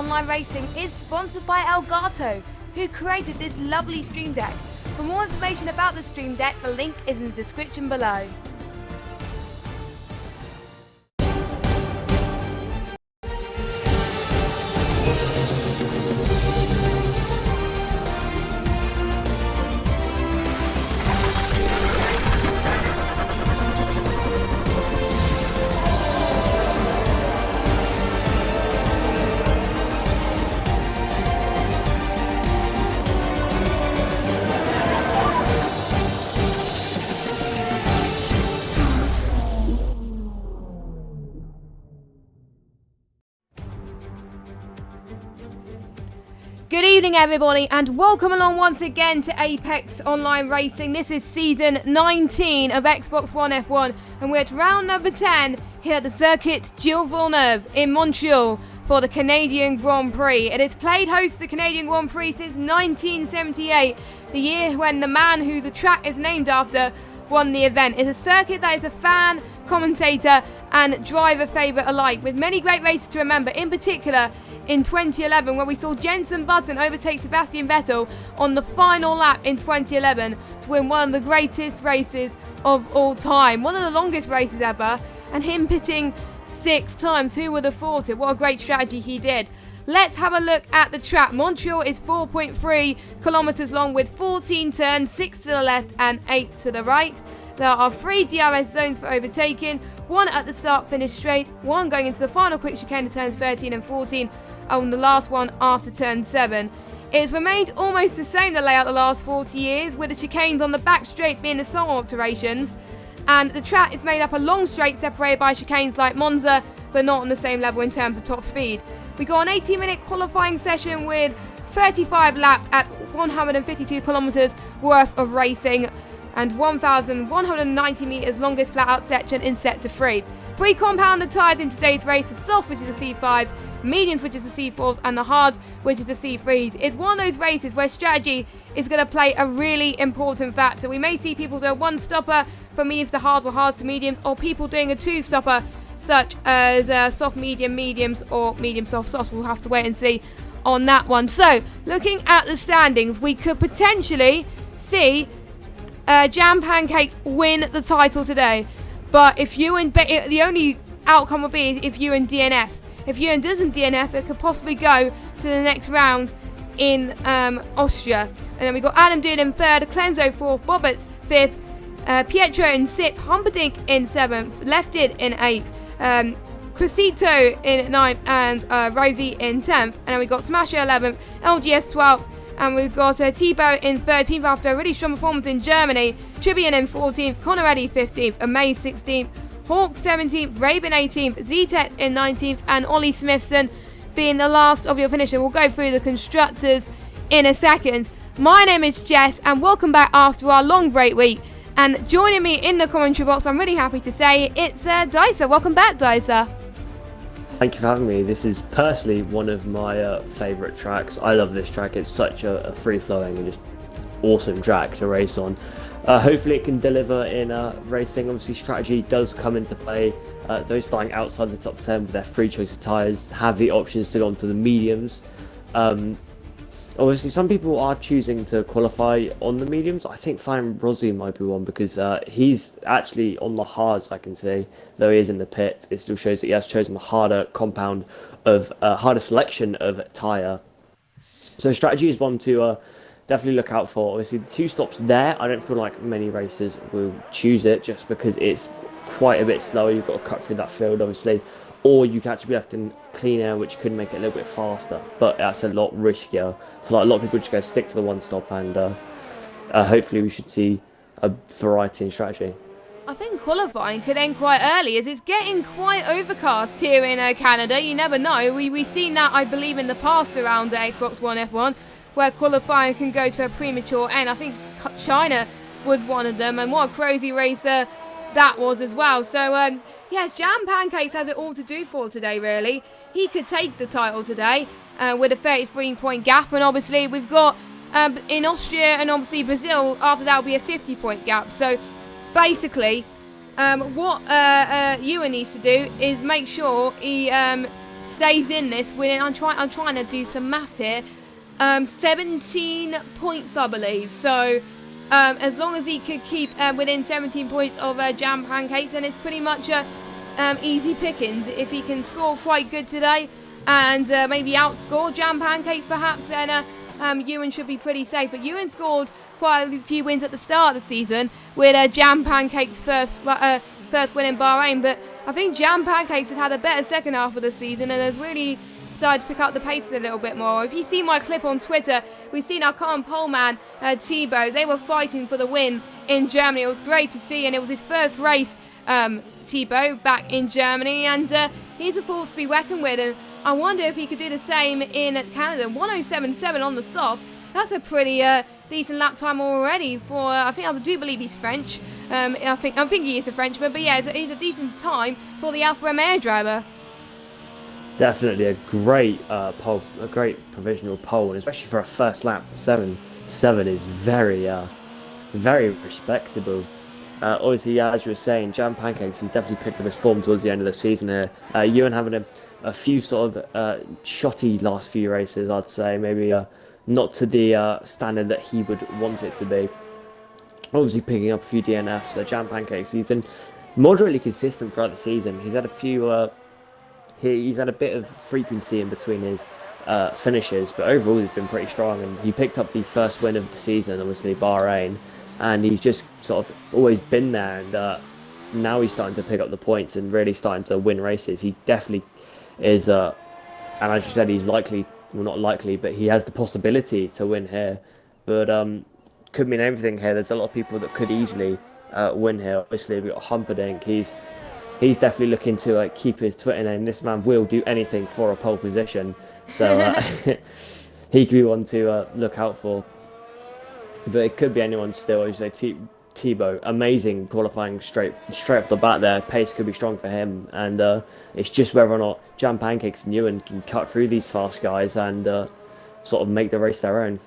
Online Racing is sponsored by Elgato, who created this lovely stream deck. For more information about the stream deck, the link is in the description below. Good evening everybody and welcome along once again to Apex Online Racing. This is season 19 of Xbox One F1 and we're at round number 10 here at the circuit Gilles Villeneuve in Montreal for the Canadian Grand Prix. It has played host to the Canadian Grand Prix since 1978, the year when the man who the track is named after won the event. It's a circuit that is a fan, commentator and driver favourite alike, with many great races to remember, in particular in 2011 when we saw Jenson Button overtake Sebastian Vettel on the final lap in 2011 to win one of the greatest races of all time, one of the longest races ever, and him pitting 6 times. Who would have thought it? What a great strategy he did. Let's have a look at the track. Montreal is 4.3 kilometers long with 14 turns, 6 to the left and 8 to the right. There are 3 DRS zones for overtaking, 1 at the start finish straight, 1 going into the final quick chicane to turns 13 and 14, and the last one after turn 7. It has remained almost the same, the layout, the last 40 years, with the chicanes on the back straight being the sole alterations, and the track is made up of long straights separated by chicanes like Monza, but not on the same level in terms of top speed. We got an 18-minute qualifying session with 35 laps at 152 kilometers worth of racing and 1,190 meters longest flat-out section in Sector 3. 3 compounded tyres in today's race: the softs, which is a C5, mediums, which is the C4s, and the hards, which is the C3s. It's one of those races where strategy is going to play a really important factor. We may see people do a 1-stopper from mediums to hards or hards to mediums, or people doing a 2-stopper such as soft medium mediums or medium soft softs. We'll have to wait and see on that one. So looking at the standings, we could potentially see Jam Pancakes win the title today, but if Ewan, the only outcome would be if Ewan DNFs. If Ewan doesn't DNF, it could possibly go to the next round in Austria. And then we got Adam Doon in 3rd, Clenzo 4th, Bobbits 5th, Pietro in 6th, Humperdinck in 7th, Lefted in 8th, Crescito in 9th, and Rosie in 10th. And then we got Smasher 11th, LGS 12th, and we've got T-Bow in 13th after a really strong performance in Germany, Tribian in 14th, Conoretti 15th, Amaze 16th, Hawk 17th, Raven 18th, Z-Tech in 19th, and Ollie Smithson being the last of your finisher. We'll go through the constructors in a second. My name is Jess, and welcome back after our long break week. And joining me in the commentary box, I'm really happy to say, it's Dicer. Welcome back, Dicer. Thank you for having me. This is personally one of my favourite tracks. I love this track. It's such a free-flowing and just awesome track to race on. Hopefully it can deliver in racing. Obviously strategy does come into play. Those starting outside the top 10 with their free choice of tyres have the options to go onto the mediums. Obviously some people are choosing to qualify on the mediums. I think Fine Rossi might be one because he's actually on the hards, I can see. Though he is in the pit, it still shows that he has chosen the harder compound of harder selection of tyre. So strategy is one to definitely look out for. Obviously the 2 stops there, I don't feel like many racers will choose it just because it's quite a bit slower. You've got to cut through that field obviously, or you can actually be left in clean air, which could make it a little bit faster, but that's a lot riskier. For like a lot of people just go stick to the 1 stop, and hopefully we should see a variety in strategy. I think qualifying could end quite early as it's getting quite overcast here in Canada. You never know. We've seen that, I believe, in the past around the Xbox One F1, where qualifying can go to a premature end. I think China was one of them, and what a crazy racer that was as well. So yes, Jam Pancakes has it all to do for today, really. He could take the title today with a 33-point gap, and obviously we've got in Austria and obviously Brazil, after that will be a 50-point gap. So basically what Ewan needs to do is make sure he stays in this, winning, I'm trying to do some maths here, 17 points, I believe. So as long as he could keep within 17 points of Jam Pancakes, then it's pretty much easy pickings. If he can score quite good today and maybe outscore Jam Pancakes perhaps, then Ewan should be pretty safe. But Ewan scored quite a few wins at the start of the season with Jam Pancakes' first win in Bahrain, but I think Jam Pancakes has had a better second half of the season and has really started to pick up the pace a little bit more. If you see my clip on Twitter, we've seen our current poleman, Thibaut. They were fighting for the win in Germany. It was great to see, and it was his first race, Thibaut, back in Germany, and he's a force to be reckoned with, and I wonder if he could do the same in Canada. 1:07.7 on the soft. That's a pretty decent lap time already for, I do believe he's French. I think he is a Frenchman, but yeah, it's a decent time for the Alfa Romeo driver. Definitely a great pole, a great provisional pole, and especially for a first lap, 7.7 is very respectable. Obviously, as you were saying, Jam Pancakes, he's definitely picked up his form towards the end of the season here. Ewan having a few sort of shotty last few races, I'd say, maybe not to the standard that he would want it to be. Obviously picking up a few DNFs. Jam Pancakes, he's been moderately consistent throughout the season. He's had a few, he's had a bit of frequency in between his finishes, but overall he's been pretty strong, and he picked up the first win of the season, obviously Bahrain, and he's just sort of always been there, and now he's starting to pick up the points and really starting to win races. He definitely is, and as you said, he's likely, well, not likely, but he has the possibility to win here, but could mean everything here. There's a lot of people that could easily win here. Obviously, we've got Humperdinck. He's definitely looking to keep his Twitter name. This man will do anything for a pole position, so he could be one to look out for. But it could be anyone still. As you say, Thibaut, amazing qualifying straight off the bat there. Pace could be strong for him, and it's just whether or not Jam Pancakes and Ewan can cut through these fast guys and sort of make the race their own.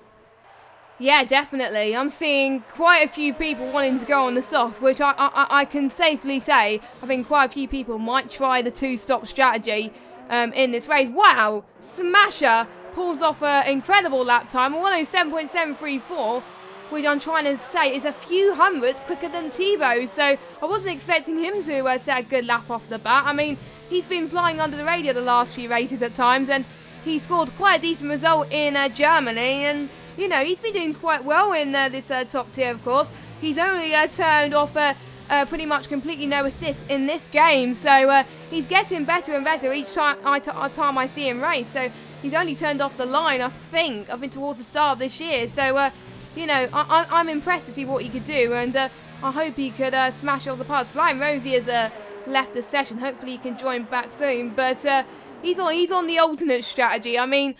Yeah, definitely. I'm seeing quite a few people wanting to go on the softs, which I can safely say I think quite a few people might try the two-stop strategy in this race. Wow! Smasher pulls off an incredible lap time, 1:07.734, which I'm trying to say is a few hundredths quicker than Thibaut, so I wasn't expecting him to set a good lap off the bat. I mean, he's been flying under the radar the last few races at times, and he scored quite a decent result in Germany, and you know, he's been doing quite well in this top tier, of course. He's only turned off pretty much completely no assists in this game, so he's getting better and better each time I see him race. So he's only turned off the line, I think towards the start of this year. So, you know, I'm impressed to see what he could do, and I hope he could smash all the parts. Flying Rosie has left the session. Hopefully he can join back soon, but he's on the alternate strategy. I mean,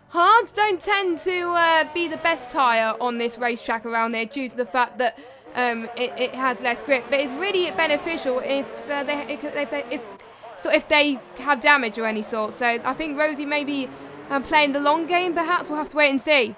hards don't tend to be the best tyre on this racetrack around here due to the fact that it has less grip. But it's really beneficial if they have damage or any sort. So I think Rosie may be playing the long game. Perhaps we'll have to wait and see.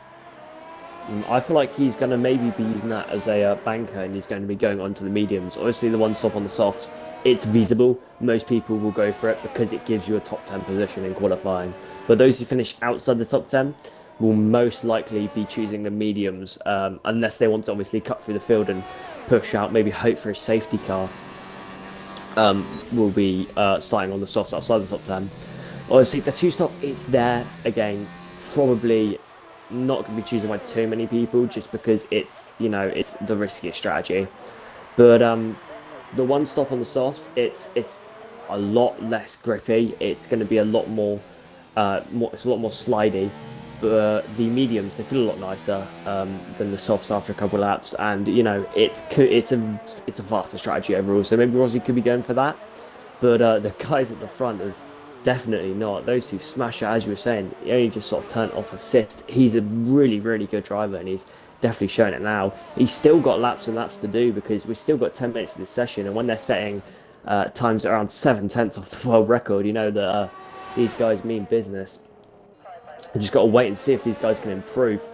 I feel like he's going to maybe be using that as a banker, and he's going to be going on to the mediums. Obviously, the one stop on the softs, it's feasible. Most people will go for it because it gives you a top 10 position in qualifying. But those who finish outside the top 10 will most likely be choosing the mediums, unless they want to obviously cut through the field and push out, maybe hope for a safety car. Will be starting on the softs outside the top 10. Obviously, the two-stop, it's there again, probably not going to be chosen by too many people just because it's, you know, it's the riskiest strategy. But the one stop on the softs, it's a lot less grippy. It's going to be a lot more, it's a lot more slidey. But the mediums, they feel a lot nicer than the softs after a couple of laps, and you know, it's a faster strategy overall. So maybe Rossi could be going for that, but the guys at the front have definitely not. Those two smash it, as you were saying. He only just sort of turned off assist. He's a really good driver, and he's definitely showing it now. He's still got laps and laps to do because we've still got 10 minutes of this session, and when they're setting times around 7/10 of the world record, you know that these guys mean business. We just got to wait and see if these guys can improve.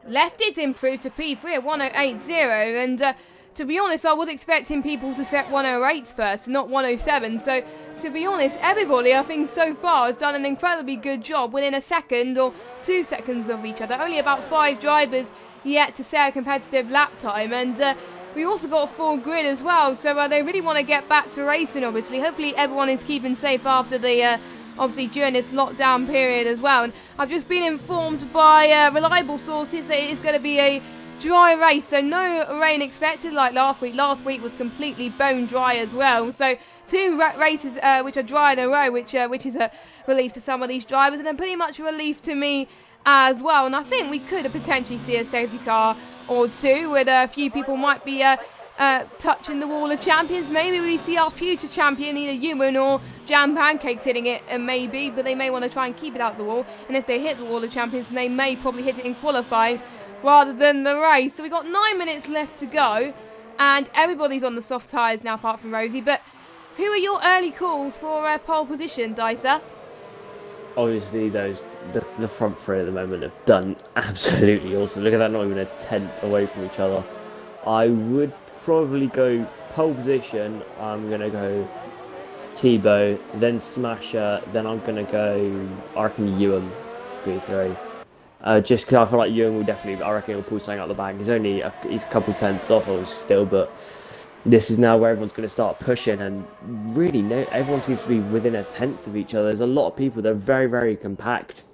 Left it improved to P3 at 1080, and to be honest, I was expecting people to set 108s first, not 107. So, to be honest, everybody, I think, so far has done an incredibly good job within a second or 2 seconds of each other. Only about 5 drivers yet to set a competitive lap time. And we also got a full grid as well. So, they really want to get back to racing, obviously. Hopefully, everyone is keeping safe after the... obviously during this lockdown period as well. And I've just been informed by reliable sources that it is going to be a dry race, so no rain expected like last week. Last week was completely bone dry as well. So 2 races which are dry in a row, which is a relief to some of these drivers, and then pretty much a relief to me as well. And I think we could potentially see a safety car or 2, with a few people might be touching the wall of champions. Maybe we see our future champion, either Ewan or Jam Pancakes, hitting it, and maybe, but they may want to try and keep it out the wall. And if they hit the wall of champions, then they may probably hit it in qualifying rather than the race. So we've got 9 minutes left to go, and everybody's on the soft tyres now apart from Rosie. But who are your early calls for pole position, Dicer? Obviously, the front 3 at the moment have done absolutely awesome. Look at that, not even a tenth away from each other. I would probably go pole position. I'm going to go Tebow, then Smasher, then I'm going to go, I reckon, Ewan for P3. Just because I feel like Ewan will definitely, I reckon he'll pull something out of the bag. He's a couple tenths off still, but this is now where everyone's going to start pushing, and really everyone seems to be within a tenth of each other. There's a lot of people that are very, very compact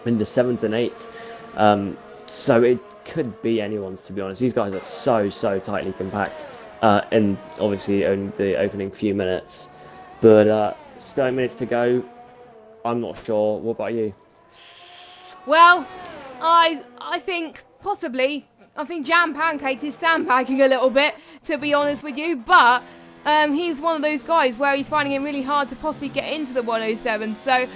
in the 7s and 8s. So it could be anyone's, to be honest. These guys are so tightly compact, and obviously in the opening few minutes. But still 8 minutes to go. I'm not sure. What about you? Well, I think possibly. I think Jam Pancakes is sandbagging a little bit, to be honest with you. But he's one of those guys where he's finding it really hard to possibly get into the 107. So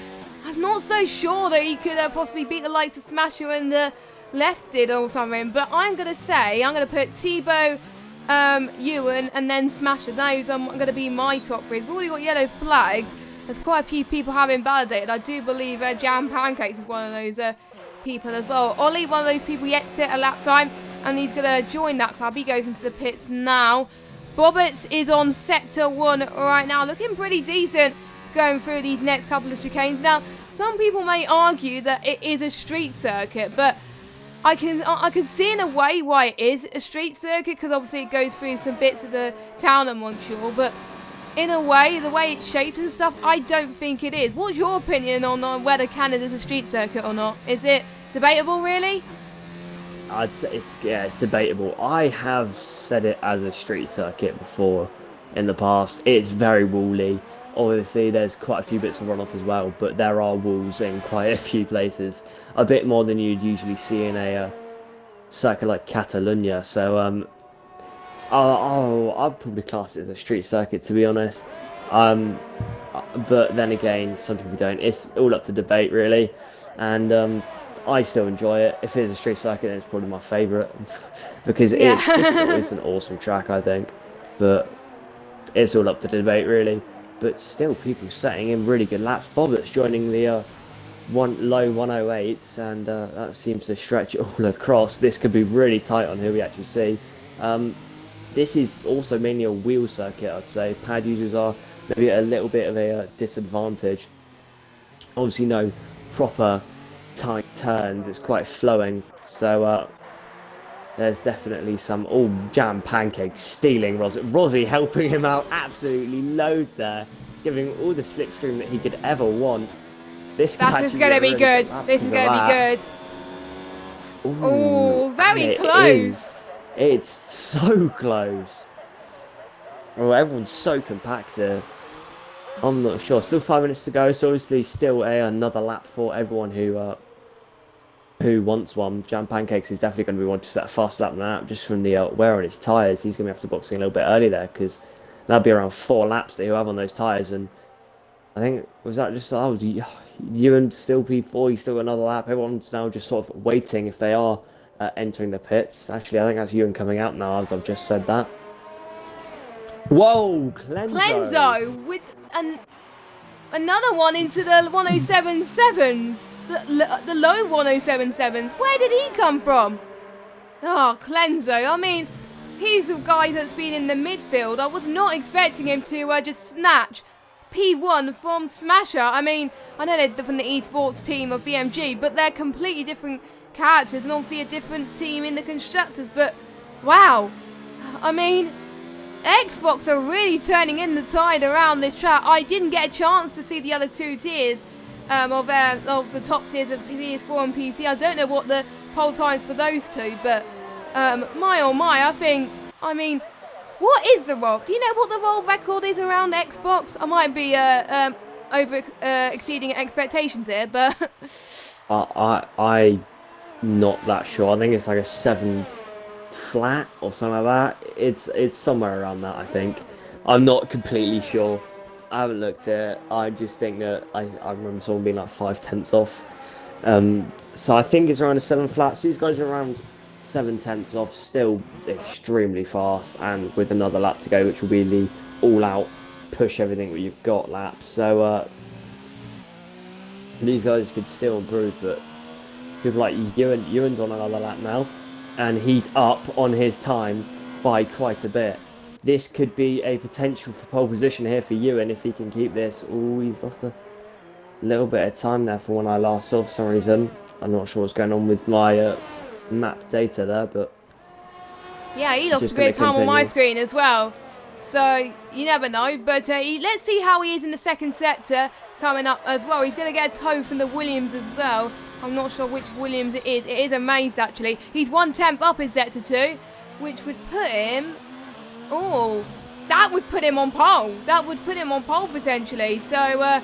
I'm not so sure that he could possibly beat the likes of Smasher and Lefted or something. But I'm going to put Tebow, Ewan, and then Smasher. Those are going to be my top 3. We've already got yellow flags. There's quite a few people have invalidated. I do believe Jam Pancakes is one of those people as well. Ollie, one of those people yet to set a lap time, and he's going to join that club. He goes into the pits now. Roberts is on sector 1 right now, looking pretty decent going through these next couple of chicanes. Now, some people may argue that it is a street circuit, but I can see in a way why it is a street circuit, because obviously it goes through some bits of the town of Montreal, but in a way, the way it's shaped and stuff, I don't think it is. What's your opinion on whether Canada's a street circuit or not? Is it debatable, really? I'd say it's debatable. I have said it as a street circuit before in the past. It's very woolly. Obviously, there's quite a few bits of runoff as well, but there are walls in quite a few places. A bit more than you'd usually see in a circuit like Catalonia. So, I'd probably class it as a street circuit, to be honest. But then again, some people don't. It's all up to debate, really. And I still enjoy it. If it's a street circuit, then it's probably my favourite. Because it's an awesome track, I think. But it's all up to debate, really. But still, people setting in really good laps. Bobbitt's joining the low 108s, and that seems to stretch it all across. This could be really tight on who we actually see. This is also mainly a wheel circuit, I'd say. Pad users are maybe at a little bit of a disadvantage. Obviously, no proper tight turns. It's quite flowing. So there's definitely some... Oh, Jam Pancake stealing Rosie. Rosie helping him out absolutely loads there. Giving all the slipstream that he could ever want. This is going to be good. This is going to be good. Oh, very close. It's so close. Oh, everyone's so compact here. I'm not sure. Still 5 minutes to go, so obviously still another lap for everyone who wants one. Jam Pancakes is definitely going to be one to set a fast lap now, just from the wear on his tyres. He's going to have to box in a little bit early there, because that'll be around 4 laps that he'll have on those tyres. And I think, was that just, you and still P4, he's still got another lap. Everyone's now just sort of waiting if they are entering the pits. Actually, I think that's Ewan coming out now, as I've just said that. Whoa, Clenzo with another one into the 107.7s, the low 107.7s. Where did he come from? Oh, Clenzo. I mean, he's the guy that's been in the midfield. I was not expecting him to just snatch P1 from Smasher. I mean, I know they're from the esports team of BMG, but they're completely different characters and obviously a different team in the constructors. But wow, I mean, Xbox are really turning in the tide around this track. I didn't get a chance to see the other two tiers of the top tiers of PS4 and PC. I don't know what the poll times for those two, but my oh my, I mean, what is the world? Do you know what the world record is around Xbox? I might be exceeding expectations here, but I'm not that sure. I think it's like a 7 flat or something like that. It's somewhere around that, I think. I'm not completely sure. I haven't looked at it. I just think that I remember someone being like 5/10 off. So I think it's around a 7 flat. So these guys are around 7/10 off, still extremely fast, and with another lap to go, which will be the all-out push everything that you've got lap. So these guys could still improve, but people like Ewan's on another lap now, and he's up on his time by quite a bit. This could be a potential for pole position here for Ewan if he can keep this. Oh, he's lost a little bit of time there for when I last saw for some reason. I'm not sure what's going on with my map data there, but yeah, he lost a bit of time on my screen as well. So you never know, but let's see how he is in the second sector coming up as well. He's going to get a tow from the Williams as well. I'm not sure which Williams it is. It is a Maze actually. He's 1/10 up in sector 2, which would put him. Oh, that would put him on pole. That would put him on pole potentially. So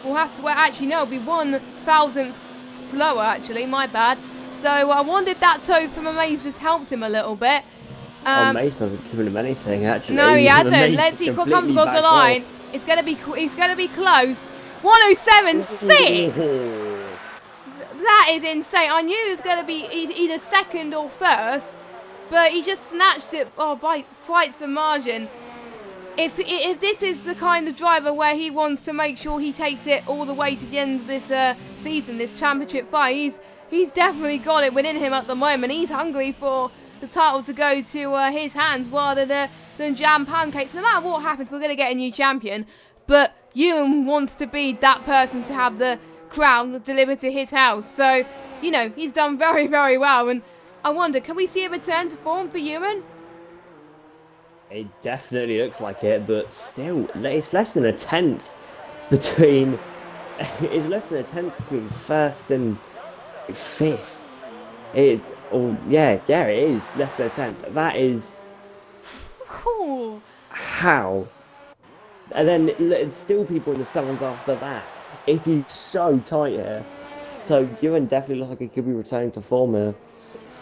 we'll have to wait. Actually, no, it'll be 1/1000th slower. Actually, my bad. So I wonder if that tow from a Maze has helped him a little bit. Maze hasn't given him anything actually. No, he hasn't. Let's see. Comes across the line. It's gonna be close. 107.6. That is insane. I knew it was gonna be either second or first, but he just snatched it by quite some margin. If this is the kind of driver where he wants to make sure he takes it all the way to the end of this season, this championship fight, he's definitely got it within him at the moment. He's hungry for the title to go to his hands rather than jam pancakes. No matter what happens, we're going to get a new champion. But Ewan wants to be that person to have the crown delivered to his house. So, you know, he's done very, very well. And I wonder, can we see a return to form for Ewan? It definitely looks like it, but still, it's less than a 10th between. It's less than a 10th between first and 5th. It is less than a 10th. That is cool. How? And then it's still people in the 7s after that. It is so tight here. So Ewan definitely looks like he could be returning to form here.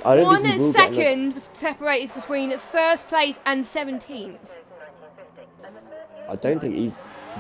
I don't think he will second separated between first place and 17th. I don't think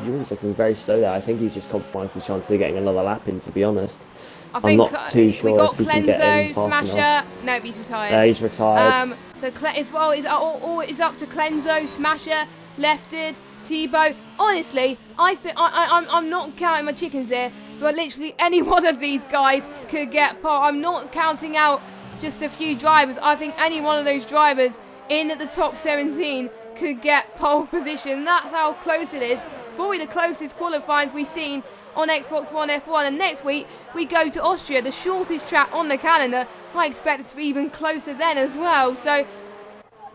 Ewan's looking very slow there. I think he's just compromised his chance of getting another lap in, to be honest. I'm not too sure if he can get in fast enough. No, he's retired. Yeah, he's retired. So as well, it's up to Clenzo, Smasher, Lefted, Tebow. Honestly, I'm not counting my chickens here, but literally any one of these guys could get pole. I'm not counting out just a few drivers. I think any one of those drivers in at the top 17 could get pole position. That's how close it is. Probably the closest qualifying we've seen on Xbox One F1. And next week we go to Austria, the shortest track on the calendar. I expect it to be even closer then as well. So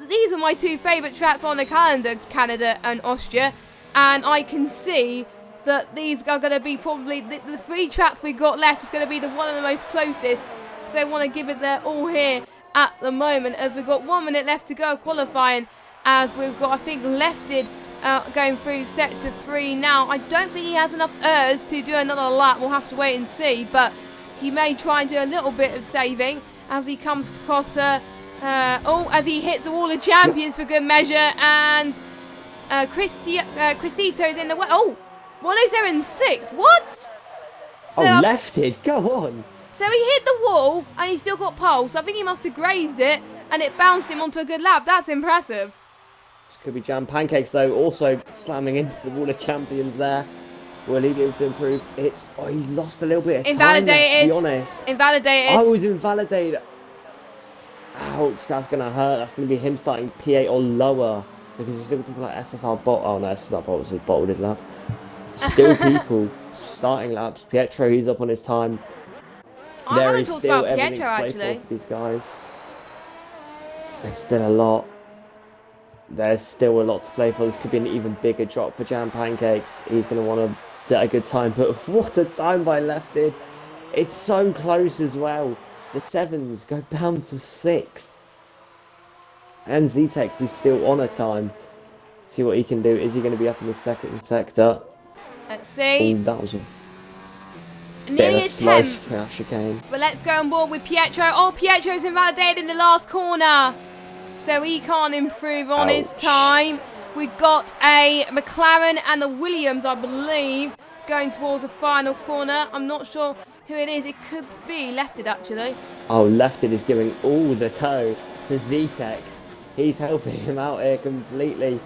these are my two favourite tracks on the calendar, Canada and Austria. And I can see that these are going to be probably the 3 tracks we got left is going to be the one of the most closest. So they want to give it their all here at the moment, as we've got 1 minute left to go qualifying, as we've got, I think, Lefted going through sector 3 now. I don't think he has enough ERS to do another lap. We'll have to wait and see, but he may try and do a little bit of saving as he comes across as he hits the wall of champions for good measure, and Crisito's in the way. Oh, 107.6. What? So, Lefted, go on. So he hit the wall and he still got pole. So I think he must have grazed it and it bounced him onto a good lap. That's impressive. This could be jam pancakes though. Also slamming into the wall of champions there. Will he be able to improve? He lost a little bit of time there, to be honest. Invalidated. I was invalidated. Ouch, that's going to hurt. That's going to be him starting P8 or lower. Because you still got people like SSR Bot. Oh no, SSR Bot was bottled his lap. Still people starting laps. Pietro, he's up on his time. I haven't talked about Pietro, actually. For these guys. There's still a lot. There's still a lot to play for. This could be an even bigger drop for Jam Pancakes. He's going to want to get a good time. But what a time by Lefted. It's so close as well. The sevens go down to 6th. And Zetex is still on a time. See what he can do. Is he going to be up in the second sector? Let's see. Oh, that was a nearly bit of a slice for our chicane. But let's go on board with Pietro. Oh, Pietro's invalidated in the last corner. So he can't improve on his time. We've got a McLaren and a Williams, I believe, going towards the final corner. I'm not sure who it is. It could be Lefted, actually. Oh, Lefted is giving all the toe to Zetex. He's helping him out here completely.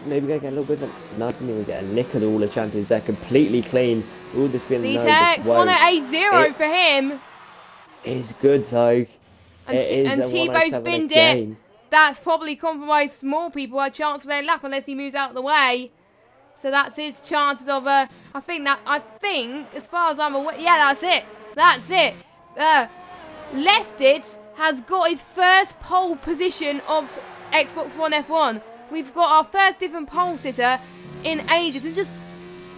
Maybe going to get a little bit of a... No, I didn't even get a nick of the All the Champions. They're completely clean. All this being Zetex, 1080 for him. It's good, though. And Tebow's binned it. That's probably compromised more people a chance for their lap unless he moves out of the way. So that's his chances of I think as far as I'm aware, yeah, that's it. Lefted has got his first pole position of Xbox One F1. We've got our first different pole sitter in ages, and just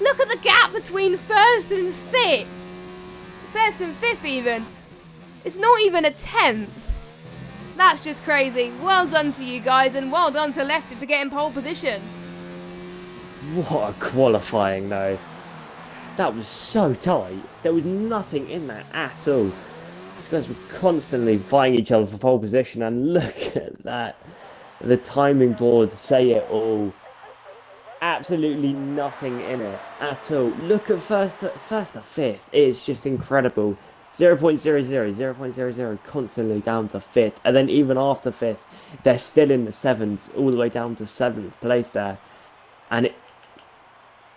look at the gap between 1st and 6th, 1st and 5th even. It's not even a 10th. That's just crazy. Well done to you guys, and well done to Lefted for getting pole position. What a qualifying, though. That was so tight. There was nothing in that at all. These guys were constantly vying each other for pole position, and look at that. The timing boards say it all. Absolutely nothing in it at all. Look at first to 5th. It's just incredible. 0.00, 0.00, constantly down to 5th. And then even after 5th, they're still in the 7s, all the way down to 7th place there. And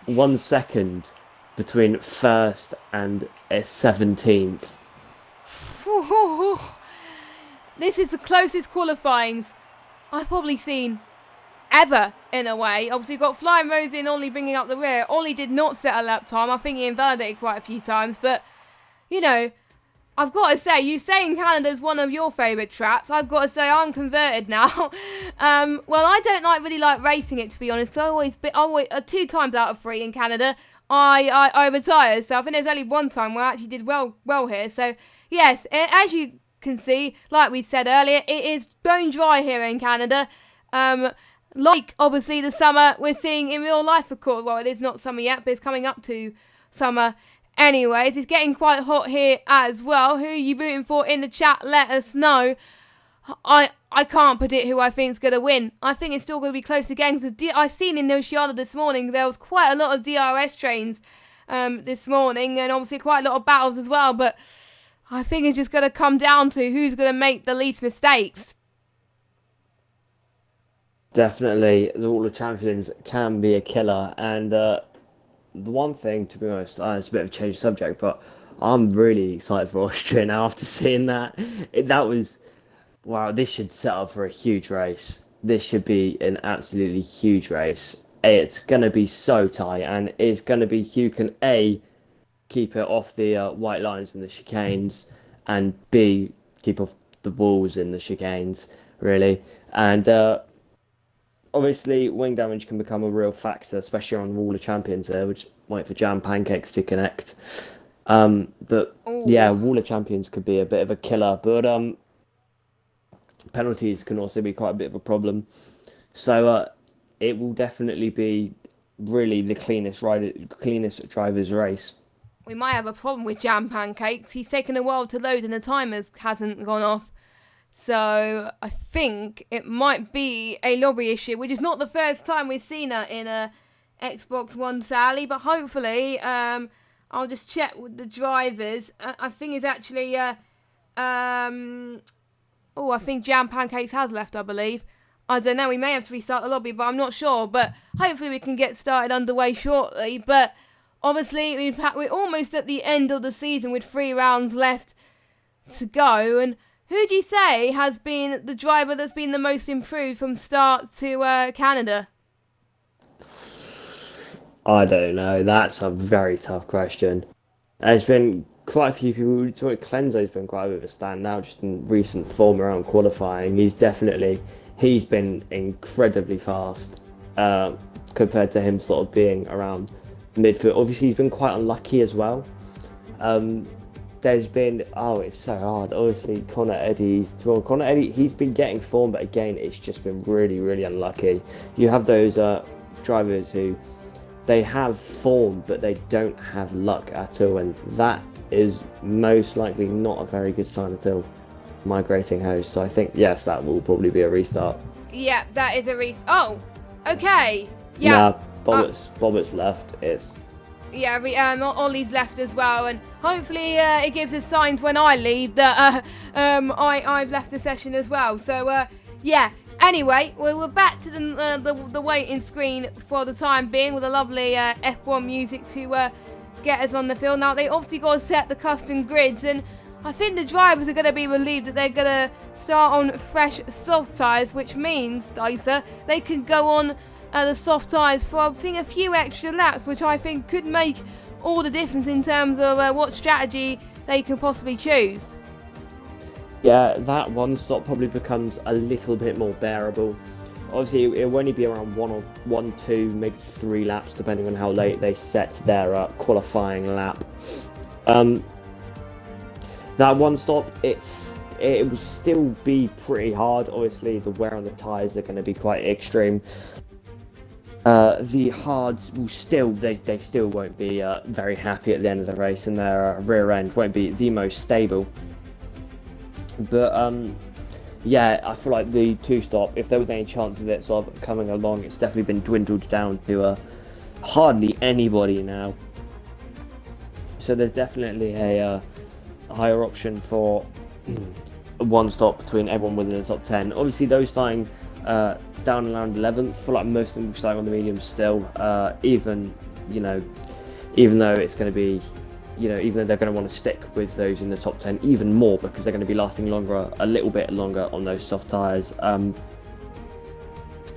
1 second between 1st and 17th. This is the closest qualifyings I've probably seen ever, in a way. Obviously, you've got Flying Rosie and Ollie bringing up the rear. Ollie did not set a lap time. I think he invalidated quite a few times. But, you know, I've got to say, you saying Canada's one of your favourite tracks. I've got to say I'm converted now. Well, I don't really like racing it, to be honest. I always 2 times out of 3 in Canada, I retired. So I think there's only 1 time where I actually did well here. So, yes, as you can see, like we said earlier, it is bone dry here in Canada. Like, obviously, the summer we're seeing in real life, of course. Well, it is not summer yet, but it's coming up to summer. Anyways, it's getting quite hot here as well. Who are you rooting for in the chat? Let us know. I can't predict who I think is going to win. I think it's still going to be close again. I seen in Oceana this morning, there was quite a lot of DRS trains this morning. And obviously quite a lot of battles as well. But I think it's just going to come down to who's going to make the least mistakes. Definitely, the All of Champions can be a killer. And the one thing, to be honest, it's a bit of a change of subject, but I'm really excited for Austria now after seeing that. That was, wow, this should set up for a huge race. This should be an absolutely huge race. It's going to be so tight, and it's going to be who can A, keep it off the white lines and the chicanes, and B, keep off the walls in the chicanes, really. And obviously, wing damage can become a real factor, especially on the Wall of Champions there. We're just waiting for Jam Pancakes to connect. But yeah, Wall of Champions could be a bit of a killer, but penalties can also be quite a bit of a problem. So it will definitely be really the cleanest driver's race. We might have a problem with Jam Pancakes. He's taken a while to load and the timers hasn't gone off. So I think it might be a lobby issue, which is not the first time we've seen her in a Xbox One, Sally. But hopefully, I'll just check with the drivers. I think it's actually, I think Jam Pancakes has left, I believe. I don't know, we may have to restart the lobby, but I'm not sure. But hopefully we can get started underway shortly. But obviously, we're almost at the end of the season with 3 rounds left to go. And who do you say has been the driver that's been the most improved from start to Canada? I don't know. That's a very tough question. There's been quite a few people. So Clenzo's been quite a bit of a standout just in recent form around qualifying. He's been incredibly fast compared to him sort of being around midfield. Obviously, he's been quite unlucky as well. There's been, it's so hard. Obviously, Connor Eddy, he's been getting form, but again, it's just been really, really unlucky. You have those drivers who they have form, but they don't have luck at all, and that is most likely not a very good sign at all. Migrating host. So I think, yes, that will probably be a restart. Yeah, that is a restart. Oh, okay. Yeah. Nah, Bobbitt's left. Yeah, Ollie's left as well, and hopefully it gives us signs when I leave that I've left the session as well. So yeah. Anyway, we're back to the waiting screen for the time being with a lovely F1 music to get us on the field. Now they obviously got to set the custom grids, and I think the drivers are going to be relieved that they're going to start on fresh soft tyres, which means, Dicer, they can go on the soft tyres for, I think, a few extra laps, which I think could make all the difference in terms of what strategy they can possibly choose. Yeah, that one stop probably becomes a little bit more bearable. Obviously, it will only be around one, two, maybe 3 laps, depending on how late they set their qualifying lap. That one stop, it will still be pretty hard. Obviously, the wear on the tyres are going to be quite extreme. The hards will still, they still won't be very happy at the end of the race, and their rear end won't be the most stable. But yeah, I feel like the 2-stop, if there was any chance of it sort of coming along, it's definitely been dwindled down to hardly anybody now. So there's definitely a higher option for one stop between everyone within the top 10. Obviously, those starting down around 11th, I feel like most of them are starting on the mediums still, even though it's going to be, even though they're going to want to stick with those in the top 10 even more, because they're going to be lasting longer, a little bit longer on those soft tyres.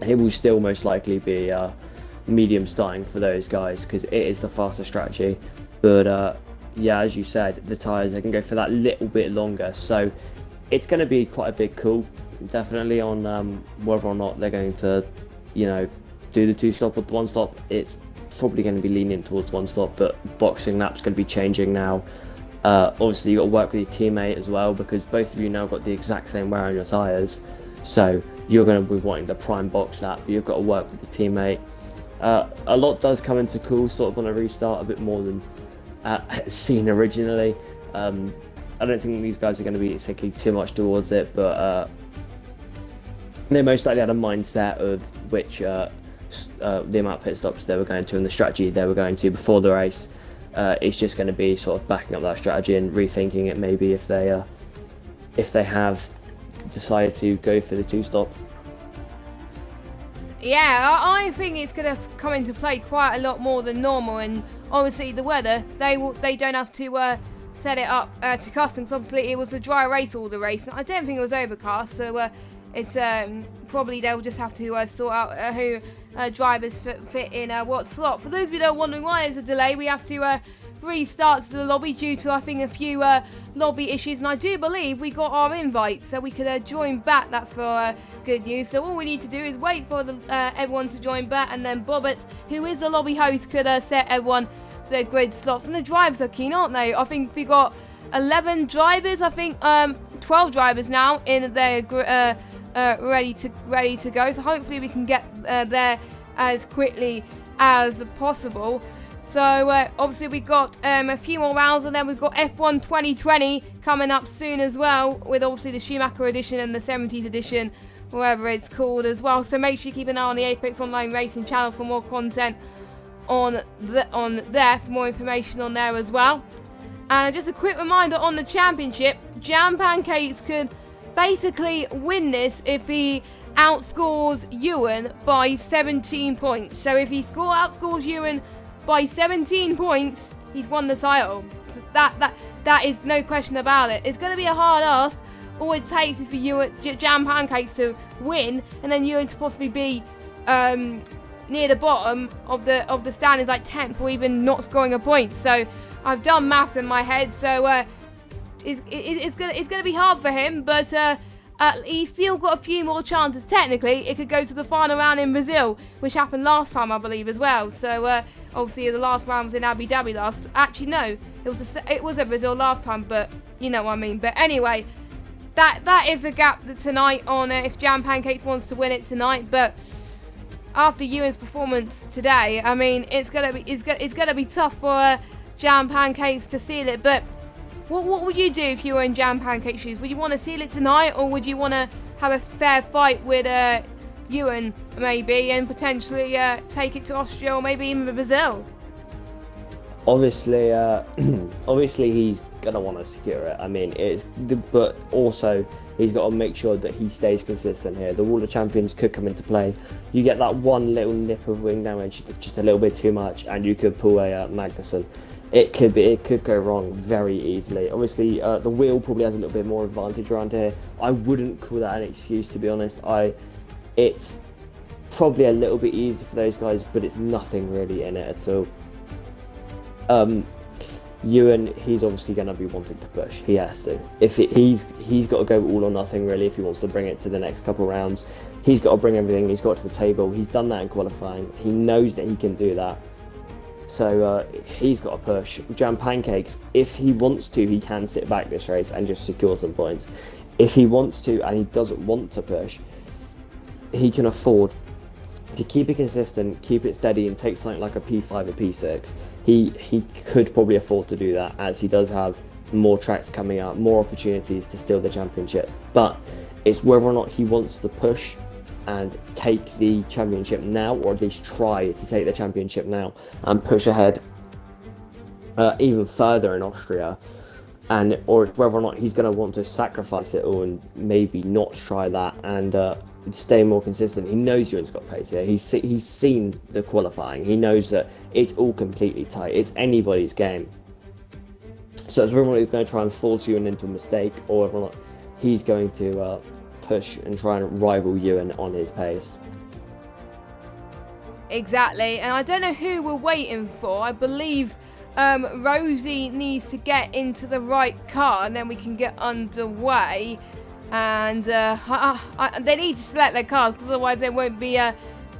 It will still most likely be medium starting for those guys, because it is the faster strategy. But yeah, as you said, the tyres, they can go for that little bit longer, so it's going to be quite a big call, definitely, on whether or not they're going to, do the 2-stop or the 1-stop. It's probably going to be leaning towards 1-stop, but boxing lap's going to be changing now. Obviously, you've got to work with your teammate as well, because both of you now got the exact same wear on your tyres, so you're going to be wanting the prime box lap, but you've got to work with the teammate. A lot does come into cool sort of on a restart, a bit more than seen originally. I don't think these guys are going to be thinking too much towards it, but they most likely had a mindset of which the amount of pit stops they were going to and the strategy they were going to before the race. It's just going to be sort of backing up that strategy and rethinking it, maybe if they have decided to go for the 2-stop. Yeah, I think it's going to come into play quite a lot more than normal, and obviously the weather, they don't have to set it up to custom, because obviously it was a dry race all the race, and I don't think it was overcast, so it's probably they'll just have to sort out who drivers fit in what slot. For those of you that are wondering why there's a delay, we have to restart the lobby due to, I think, a few lobby issues, and I do believe we got our invite, so we could join back. That's for good news. So all we need to do is wait for everyone to join back, and then Bobbert, who is the lobby host, could set everyone to their grid slots. And the drivers are keen, aren't they? I think we got 11 drivers, I think 12 drivers now in their ready to go, so hopefully we can get there as quickly as possible. So obviously we got a few more rounds, and then we've got F1 2020 coming up soon as well, with obviously the Schumacher edition and the 70s edition, whatever it's called as well. So make sure you keep an eye on the Apex Online Racing channel for more content on there, for more information on there as well. And just a quick reminder on the championship, Jam Pancakes could basically win this if he outscores Ewan by 17 points. So if he outscores Ewan by 17 points, he's won the title. So that is no question about it. It's going to be a hard ask. all it takes is for you Jam Pancakes to win, and then you to possibly be near the bottom of the standings, like 10th, or even not scoring a point. So I've done maths in my head, so it's gonna be hard for him, but he's still got a few more chances. Technically, it could go to the final round in Brazil, which happened last time, I believe, as well. So obviously the last round was in Abu Dhabi last. Actually, no, it was at Brazil last time, but you know what I mean. But anyway, that is the gap tonight on if Jam Pancakes wants to win it tonight. But after Ewan's performance today, I mean, it's gonna be tough for Jam Pancakes to seal it. But what would you do if you were in Jam Pancake shoes? Would you want to seal it tonight, or would you want to have a fair fight with Ewan maybe, and potentially take it to Austria or maybe even Brazil? Obviously, obviously he's gonna want to secure it. I mean, but also he's got to make sure that he stays consistent here. The Wall of Champions could come into play. You get that one little nip of wing damage, just a little bit too much, and you could pull a Magnussen. It could go wrong very easily. Obviously, the wheel probably has a little bit more advantage around here. I wouldn't call that an excuse, to be honest. It's probably a little bit easy for those guys, but it's nothing really in it at all. Ewan, he's obviously going to be wanting to push. He has to. He's got to go all or nothing really if he wants to bring it to the next couple of rounds. He's got to bring everything he's got to the table. He's done that in qualifying. He knows that he can do that. So he's got to push. Jam Pancakes, if he wants to, he can sit back this race and just secure some points. If he wants to and he doesn't want to push, he can afford to keep it consistent, keep it steady, and take something like a P5 or P6. He could probably afford to do that, as he does have more tracks coming out, more opportunities to steal the championship. But it's whether or not he wants to push and take the championship now, or at least try to take the championship now and push ahead even further in Austria, or whether or not he's going to want to sacrifice it all and maybe not try that and stay more consistent. He knows Ewan's got pace here. He's seen the qualifying. He knows that it's all completely tight. It's anybody's game. So it's whether or not he's going to try and force Ewan into a mistake, or whether or not he's going to push and try and rival Ewan on his pace. Exactly, and I don't know who we're waiting for. I believe Rosie needs to get into the right car, and then we can get underway. And they need to select their cars, because otherwise they won't be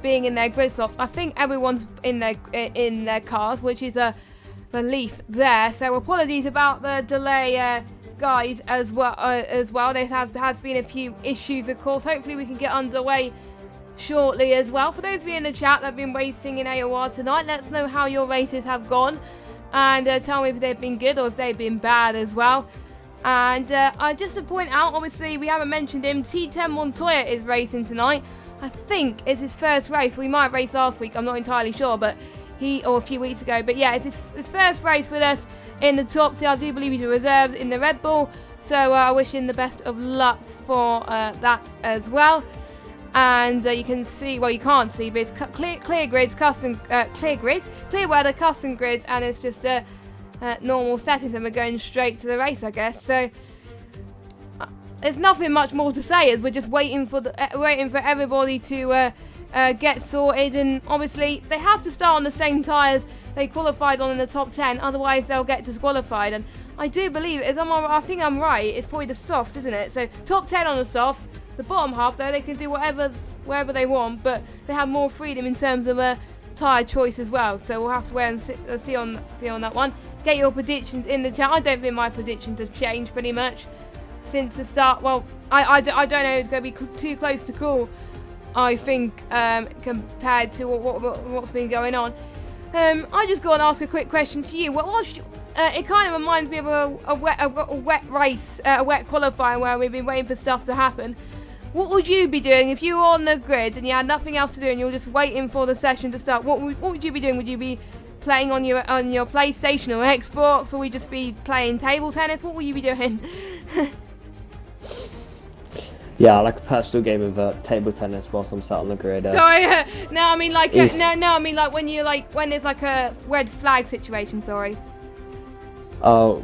being in their grid slots. I think everyone's in their cars, which is a relief there. So apologies about the delay, guys, as well. There has been a few issues, of course. Hopefully we can get underway shortly as well. For those of you in the chat that have been racing in AOR tonight, let us know how your races have gone, and tell me if they've been good or if they've been bad as well. And just to point out, obviously we haven't mentioned him, T10 Montoya is racing tonight. I think it's his first race. We might have raced last week, I'm not entirely sure, but or a few weeks ago. But yeah, it's his first race with us in the top tier. I do believe he's a reserve in the Red Bull, so I wish him the best of luck for that as well. And you can see, well, you can't see, but it's clear grids, clear weather, custom grids, and it's just normal settings, and we're going straight to the race, I guess. So there's nothing much more to say, as we're just waiting for everybody to get sorted. And obviously they have to start on the same tyres they qualified on in the top 10, otherwise they'll get disqualified. And I do believe, I think I'm right, it's probably the softs, isn't it? So top 10 on the softs. The bottom half, though, they can do wherever they want, but they have more freedom in terms of tyre choice as well. So we'll have to wait and see on that one. Get your predictions in the chat. I don't think my predictions have changed pretty much since the start. Well, I don't know. It's going to be too close to call, I think, compared to what's been going on. I just got to ask a quick question to you. It kind of reminds me of a wet race, a wet qualifying where we've been waiting for stuff to happen. What would you be doing if you were on the grid and you had nothing else to do and you were just waiting for the session to start? What would you be doing? Would you be playing on your PlayStation or Xbox, or would you just be playing table tennis? What would you be doing? Yeah, like a personal game of table tennis whilst I'm sat on the grid. Sorry, no, I mean like I mean like when there's like a red flag situation. Sorry. Oh,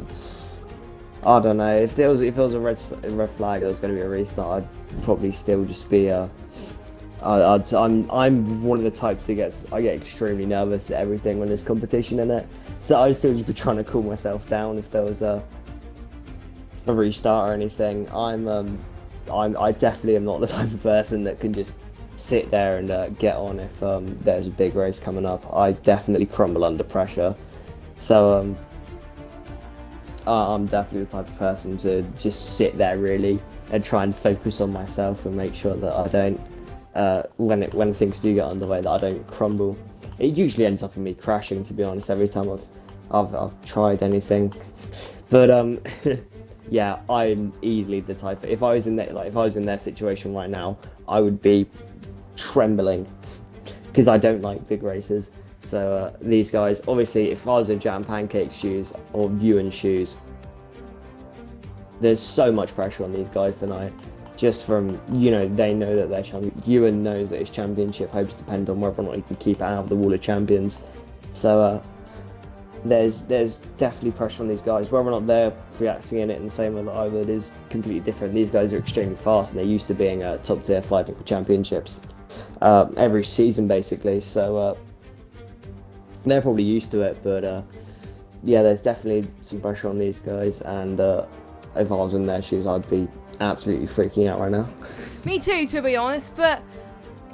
I don't know. If there was a red flag, there was going to be a restart. I'd probably still just be. I'm one of the types that I get extremely nervous at everything when there's competition in it. So I'd still just be trying to cool myself down if there was a restart or anything. I definitely am not the type of person that can just sit there and get on if there's a big race coming up. I definitely crumble under pressure. So I'm definitely the type of person to just sit there really and try and focus on myself and make sure that I don't, when things do get underway, that I don't crumble. It usually ends up in me crashing, to be honest, every time I've tried anything. But yeah, I'm easily the type. If I was in their situation right now, I would be trembling because I don't like big races. So these guys, obviously, if I was in Jam Pancake's shoes or Ewan's shoes, there's so much pressure on these guys tonight. Just from, they know that they're champion. Ewan knows that his championship hopes depend on whether or not he can keep it out of the Wall of Champions. So there's definitely pressure on these guys. Whether or not they're reacting in it in the same way that I would is completely different. These guys are extremely fast and they're used to being top tier fighting for championships every season basically. So they're probably used to it, but yeah, there's definitely some pressure on these guys, and if I was in their shoes, I'd be absolutely freaking out right now. Me too, to be honest, but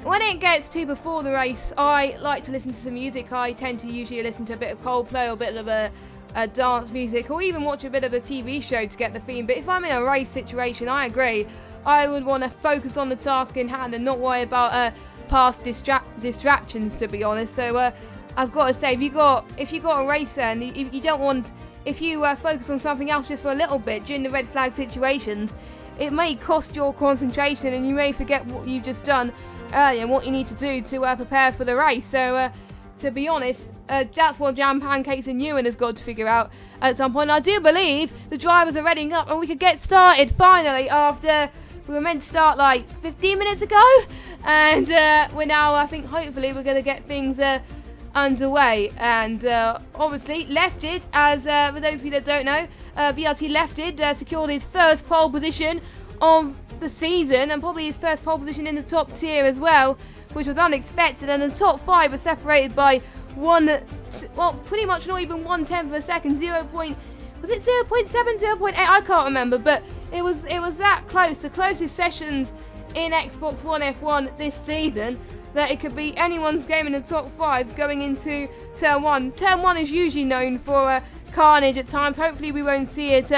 when it gets to before the race, I like to listen to some music. I tend to usually listen to a bit of Coldplay or a bit of a dance music, or even watch a bit of a TV show to get the theme. But if I'm in a race situation, I agree, I would want to focus on the task in hand and not worry about past distractions, to be honest. So I've got to say, if you got a racer and you don't want, if you focus on something else just for a little bit during the red flag situations, it may cost your concentration and you may forget what you've just done earlier and what you need to do to prepare for the race. So to be honest, that's what Jam Pancakes and Ewan has got to figure out at some point. I do believe the drivers are readying up and we could get started finally after we were meant to start like 15 minutes ago, and we're now, I think, hopefully we're going to get things underway. And obviously Lefted, as for those of you that don't know, VRT Lefted secured his first pole position of the season and probably his first pole position in the top tier as well, which was unexpected. And the top 5 are separated by pretty much not even 1/10 of a second. Was it 0.7, 0.8? I can't remember, but it was that close. The closest sessions in Xbox One F1 this season, that it could be anyone's game in the top 5 going into Turn 1. Turn 1 is usually known for carnage at times. Hopefully we won't see it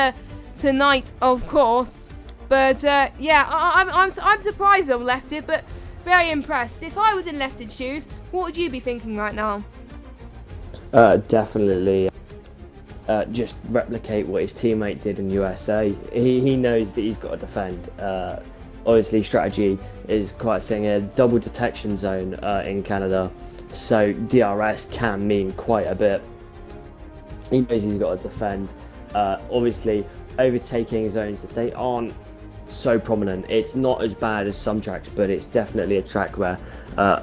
tonight, of course. But yeah, I'm surprised I've left it, but very impressed. If I was in Lefted's shoes, what would you be thinking right now? Definitely just replicate what his teammate did in USA. He knows that he's got to defend. Obviously, strategy is quite a thing. A double detection zone in Canada, so DRS can mean quite a bit. He knows he's got to defend. Obviously, overtaking zones, they aren't so prominent. It's not as bad as some tracks, but it's definitely a track where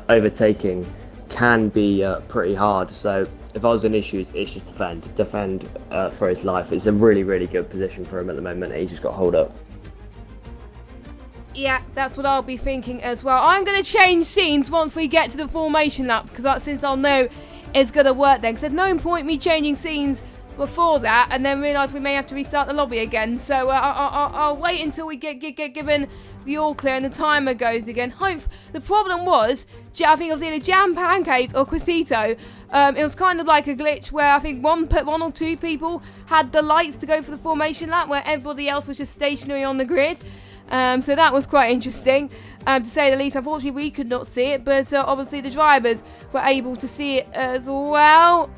overtaking can be pretty hard. So if I was in issues, it's just defend for his life. It's a really, really good position for him at the moment. He's just got to hold up. Yeah, that's what I'll be thinking as well. I'm going to change scenes once we get to the formation laps, because since I'll know it's going to work then. Because there's no point me changing scenes before that and then realise we may have to restart the lobby again. So I'll wait until we get given the all clear and the timer goes again. The problem was, I think it was either Jam Pancakes or Quisito. It was kind of like a glitch where I think one or two people had the lights to go for the formation lap, where everybody else was just stationary on the grid. So that was quite interesting, to say the least. Unfortunately, we could not see it, but obviously the drivers were able to see it as well.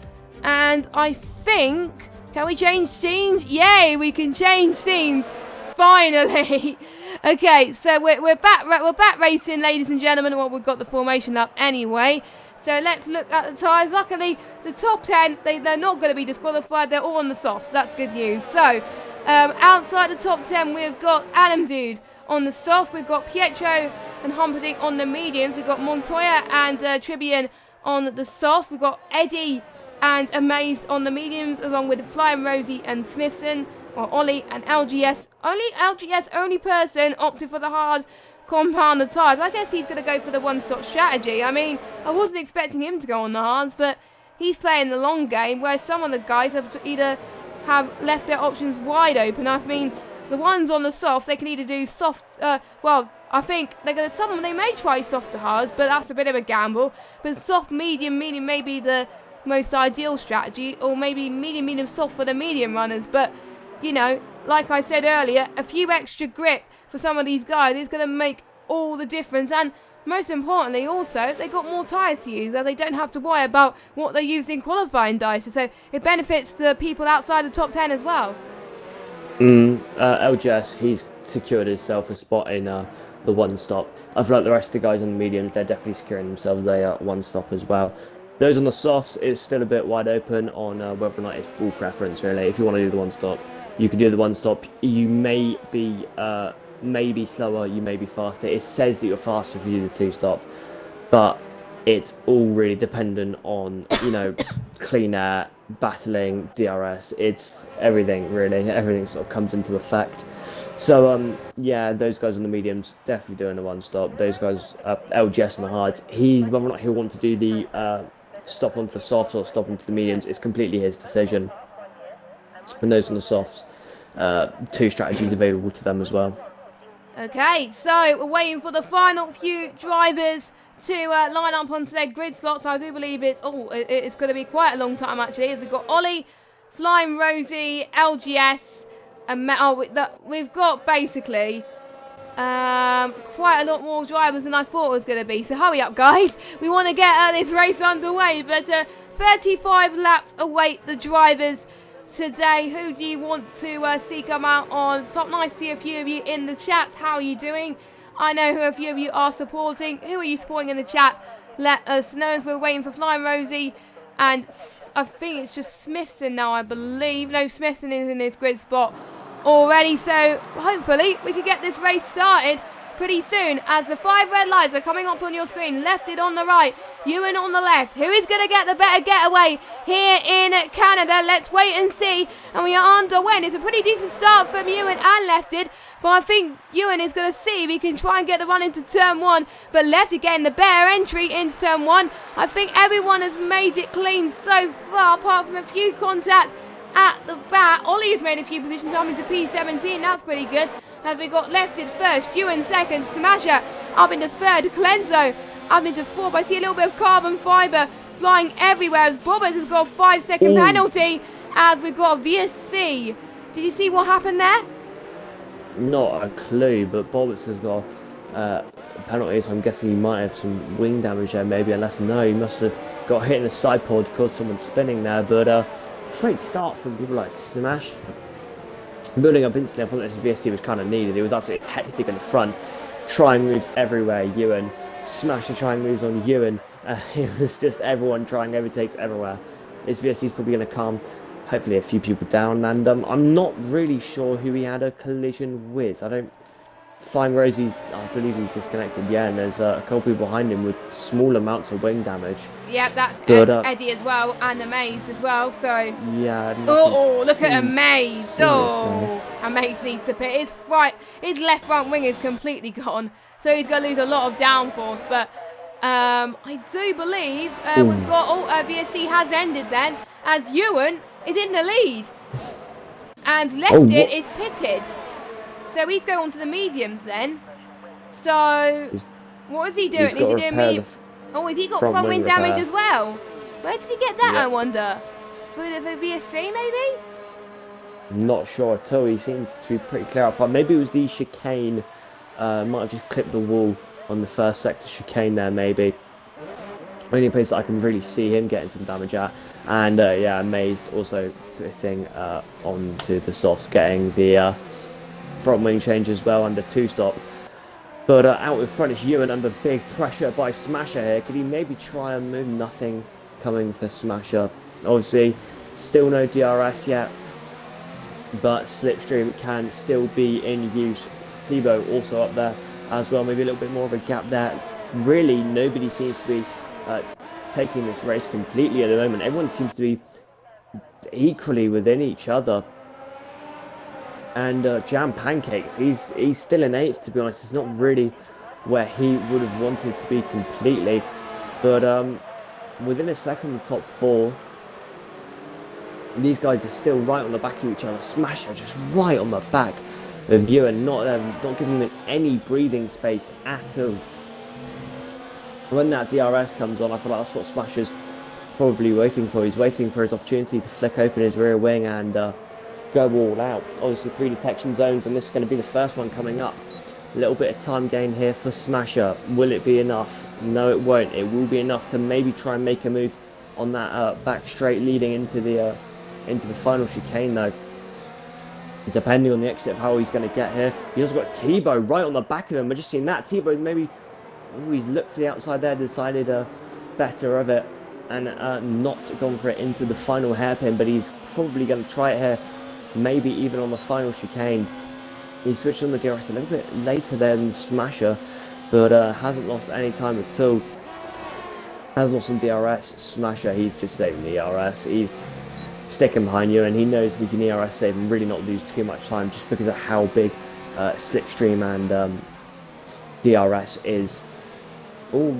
And I think, can we change scenes? Yay, we can change scenes, finally. Okay, so we're back racing, ladies and gentlemen. Well, we've got the formation up anyway. So let's look at the times. Luckily, the top 10, they're not going to be disqualified. They're all on the softs. That's good news. So outside the top 10, we've got Adam Dude on the softs. We've got Pietro and Humperdinck on the mediums. We've got Montoya and Tribbian on the softs. We've got Eddie and Amazed on the mediums, along with Flying Rosie and Smithson. Or Ollie and LGS. Only person opted for the hard compound of tyres. I guess he's going to go for the one-stop strategy. I mean, I wasn't expecting him to go on the hards, but he's playing the long game, whereas some of the guys have left their options wide open. I mean, the ones on the softs, they can either do soft, I think some of them they may try softer hards, but that's a bit of a gamble. But soft, medium may be the most ideal strategy, or maybe medium, soft for the medium runners. But, you know, like I said earlier, a few extra grip for some of these guys is going to make all the difference. And most importantly, also, they got more tyres to use, as they don't have to worry about what they used in qualifying Dicer. So it benefits the people outside the top 10 as well. LGS, he's secured himself a spot in the one stop. I feel like the rest of the guys on the mediums, they're definitely securing themselves a one stop as well. Those on the softs is still a bit wide open on whether or not it's full preference, really. If you want to do the one stop, you can do the one stop. You may be slower, you may be faster. It says that you're faster if you do the two stop, but it's all really dependent on, you know, clean air, battling, DRS. It's everything, really. Everything sort of comes into effect. So, yeah, those guys on the mediums definitely doing the one stop. Those guys, LGS on the hards, whether or not he'll want to do the stop onto the softs or stop onto the mediums, it's completely his decision. And those on the softs, two strategies available to them as well. Okay, so we're waiting for the final few drivers to line up onto their grid slots. I do believe it's going to be quite a long time, actually, as we've got Ollie, Flying Rosie, LGS, and we've got basically quite a lot more drivers than I thought it was going to be. So hurry up, guys. We want to get this race underway, but 35 laps await the drivers today. Who do you want to see come out on top? Nice to see a few of you in the chat. How are you doing? I know who a few of you are supporting. Who are you supporting in the chat? Let us know, as we're waiting for Flying Rosie. And I think it's just Smithson now, I believe. No, Smithson is in his grid spot already. So hopefully we can get this race started pretty soon, as the 5 red lights are coming up on your screen. Lefted on the right, Ewan on the left. Who is going to get the better getaway here in Canada? Let's wait and see. And we are underway. It's a pretty decent start from Ewan and Lefted, but I think Ewan is going to see if he can try and get the run into turn 1. But Lefted getting the better entry into turn 1. I think everyone has made it clean so far, apart from a few contacts at the back. Ollie has made a few positions up into P17. That's pretty good. Have we got Lefted first, Ewan second, Smasher up into third, Clenzo up into fourth. I see a little bit of carbon fibre flying everywhere, as Bobbers has got a 5-second penalty, as we've got a VSC. Did you see what happened there? Not a clue, but Bobbers has got a penalty, so I'm guessing he might have some wing damage there, maybe, unless no, he must have got hit in the side pod, caused someone spinning there. But great start from people like Smash. Building up instantly, I thought this VSC was kind of needed. It was absolutely hectic in the front. Trying moves everywhere, Ewan. Smashing trying moves on Ewan. It was just everyone trying overtakes everywhere. This VSC is probably going to calm, hopefully, a few people down. And I'm not really sure who he had a collision with. Flying Rosie's, I believe he's disconnected, yeah, and there's a couple people behind him with small amounts of wing damage. Yeah, that's Eddie as well, and Amaze as well, so... Yeah. Oh, look at Amaze! Oh, Amaze needs to pit. His left front wing is completely gone, so he's going to lose a lot of downforce, but I do believe we've got... VSC has ended then, as Ewan is in the lead, and Lefted is pitted. So he's going on to the mediums then. So, what is he doing? Is he doing medium? Oh, has he got front wing damage as well? Where did he get that, I wonder? Through the VSC, maybe? I'm not sure at all. He seems to be pretty clear out front. Maybe it was the chicane. Might have just clipped the wall on the first sector chicane there, maybe. Only place that I can really see him getting some damage at. And, yeah, Amazed also putting onto the softs, getting the... front wing change as well under 2-stop. But out in front is Ewan under big pressure by Smasher here. Could he maybe try and move? Nothing coming for Smasher. Obviously, still no DRS yet, but Slipstream can still be in use. Tebow also up there as well. Maybe a little bit more of a gap there. Really, nobody seems to be taking this race completely at the moment. Everyone seems to be equally within each other. And Jam Pancakes, he's still in 8th, to be honest. It's not really where he would have wanted to be completely. But within a second, the top 4. These guys are still right on the back of each other. Smasher just right on the back of Ewan, not giving him any breathing space at all. When that DRS comes on, I feel like that's what Smasher's probably waiting for. He's waiting for his opportunity to flick open his rear wing and go all out. Obviously 3 detection zones, and this is going to be the first one coming up. A little bit of time gain here for Smasher. Will it be enough? No, it won't. It will be enough to maybe try and make a move on that back straight leading into the final chicane, though. Depending on the exit of how he's going to get here. He's also got Tebow right on the back of him. We're just seeing that. Tebow's maybe... he's looked for the outside there, decided better of it, and not gone for it into the final hairpin, but he's probably going to try it here, maybe even on the final chicane. He switched on the DRS a little bit later than Smasher, but hasn't lost any time at all. Has lost some DRS. Smasher, he's just saving the ERS. He's sticking behind you, and he knows he can ERS save and really not lose too much time just because of how big slipstream and DRS is. Oh,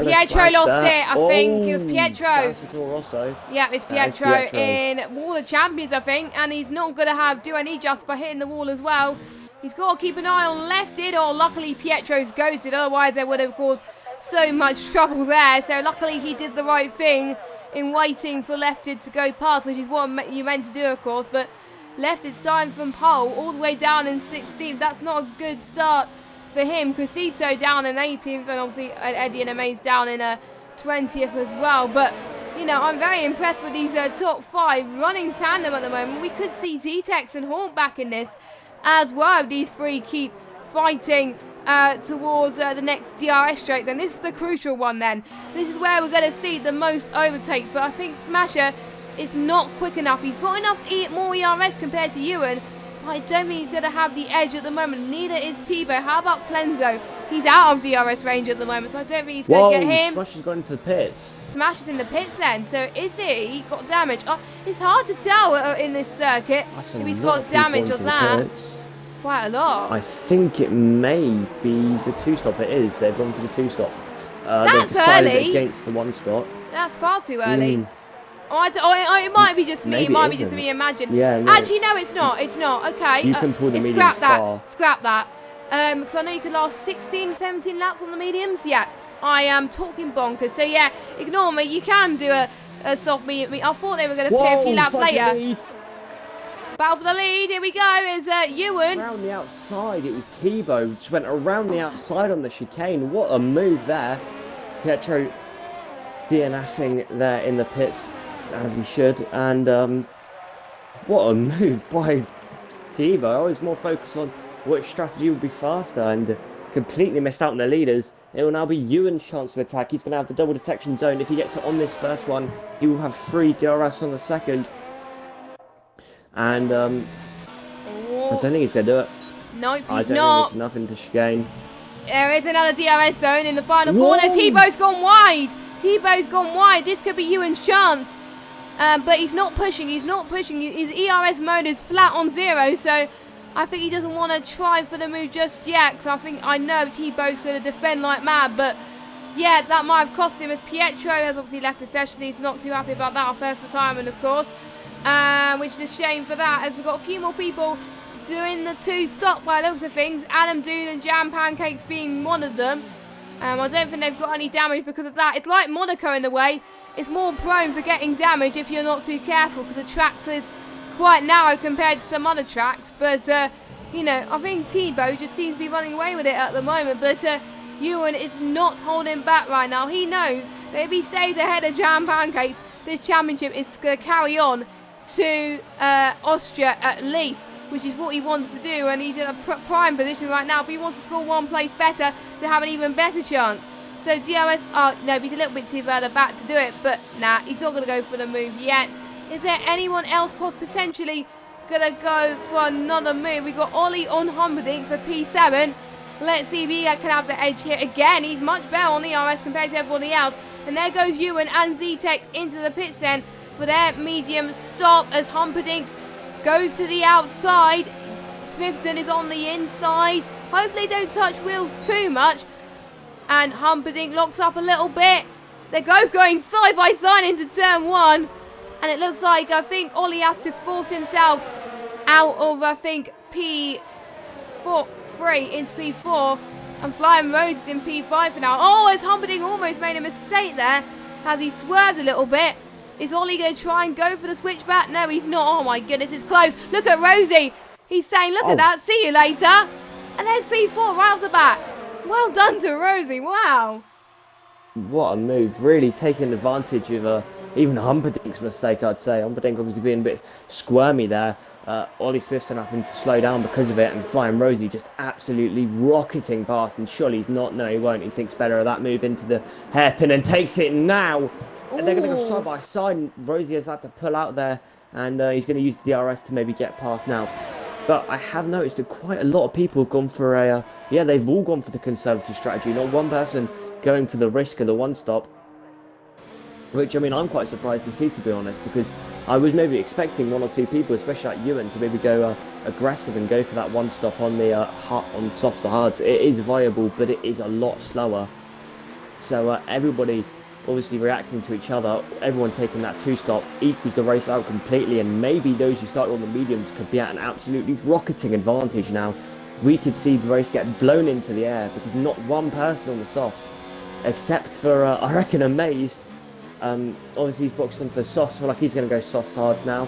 Pietro lost it. I think it was Pietro. Rosso. Yeah, it's Pietro in Wall of Champions, I think, and he's not going to do any just by hitting the wall as well. He's got to keep an eye on lefted, or luckily Pietro's ghosted, otherwise there would have caused so much trouble there. So luckily he did the right thing in waiting for lefted to go past, which is what you meant to do, of course, but lefted's starting from pole all the way down in 16th. That's not a good start for him. Crescito down in 18th, and obviously Eddie and Amaze down in 20th as well. But, you know, I'm very impressed with these top 5 running tandem at the moment. We could see Z-Tex and Hawk back in this as well. These 3 keep fighting towards the next DRS straight. Then this is the crucial one then. This is where we're going to see the most overtakes. But I think Smasher is not quick enough. He's got enough more ERS compared to Ewan. I don't think he's going to have the edge at the moment. Neither is Tebow. How about Clenzo? He's out of DRS range at the moment, so I don't think he's going to get him. Smasher's gone into the pits. Smasher's in the pits then. So is he got damage? Oh, it's hard to tell in this circuit if he's got damage or that. Quite a lot. I think it may be the 2-stop. It is. They've gone for the 2-stop. That's early. Against the 1-stop. That's far too early. It might be just me. Maybe it might be just me. Imagine. Yeah. No. Actually, no, it's not. It's not. Okay. You can pull the mediums far. Scrap that. Because I know you can last 16, 17 laps on the mediums. Yeah. I am talking bonkers. So yeah, ignore me. You can do a soft medium. I thought they were going to pay a few laps later. Battle for the lead. Here we go. Is Ewan. Around the outside. It was Tebow. Just went around the outside on the chicane. What a move there. Pietro DNFing there in the pits, as he should, and what a move by Tebow. I was more focused on which strategy would be faster and completely missed out on the leaders. It will now be Ewan's chance to attack. He's going to have the double detection zone. If he gets it on this first one, he will have 3 DRS on the second. And I don't think he's going to do it. Nope, he's not. I don't think it's enough into chicane. There is another DRS zone in the final corner. Tebow's gone wide. Tebow's gone wide. This could be Ewan's chance. But he's not pushing. He's not pushing. His ERS mode is flat on 0. So I think he doesn't want to try for the move just yet. Because I know Tebow's going to defend like mad. But yeah, that might have cost him, as Pietro has obviously left the session. He's not too happy about that. Our first retirement, of course. Which is a shame for that, as we've got a few more people doing the 2-stop by the looks of things. Adam Dude and Jam Pancakes being one of them. I don't think they've got any damage because of that. It's like Monaco in a way. It's more prone for getting damage if you're not too careful, because the tracks is quite narrow compared to some other tracks. But, you know, I think Tebow just seems to be running away with it at the moment. But Ewan is not holding back right now. He knows that if he stays ahead of Jam Pancakes, this championship is going to carry on to Austria at least, which is what he wants to do, and he's in a prime position right now, but he wants to score 1 place better to have an even better chance. So DRS, no, he's a little bit too further back to do it, but nah, he's not going to go for the move yet. Is there anyone else potentially going to go for another move? We've got Ollie on Humperdinck for P7. Let's see if he can have the edge here again. He's much better on ERS compared to everybody else. And there goes Ewan and Z-Tex into the pits then for their medium stop, as Humperdinck goes to the outside. Smithson is on the inside. Hopefully they don't touch wheels too much. And Humperdinck locks up a little bit. They're going side by side into turn 1. And it looks like, I think, Ollie has to force himself out of, I think, P3 into P4. And Flying Rose in P5 for now. Oh, as Humperdinck almost made a mistake there. As he swerved a little bit. Is Ollie going to try and go for the switchback? No, he's not. Oh, my goodness, it's close. Look at Rosie. He's saying, look at that. See you later. And there's P4 right off the bat. Well done to Rosie. Wow. What a move. Really taking advantage of even Humperdinck's mistake, I'd say. Humperdinck obviously being a bit squirmy there. Ollie Smithson having to slow down because of it. And Flying Rosie just absolutely rocketing past. And surely he's not. No, he won't. He thinks better of that move into the hairpin and takes it now. And they're going to go side by side. And Rosie has had to pull out there. And he's going to use the DRS to maybe get past now. But I have noticed that quite a lot of people have gone for a... yeah, they've all gone for the conservative strategy. Not one person going for the risk of the one-stop. Which, I mean, I'm quite surprised to see, to be honest. Because I was maybe expecting one or two people, especially like Ewan, to maybe go aggressive and go for that one-stop on the on softs to hards. It is viable, but it is a lot slower. So everybody... obviously reacting to each other, everyone taking that two-stop equals the race out completely, and maybe those who started on the mediums could be at an absolutely rocketing advantage now. We could see the race get blown into the air because not one person on the softs, except for, I reckon, Amazed. Obviously he's boxed onto the softs, so like he's going to go softs hards now.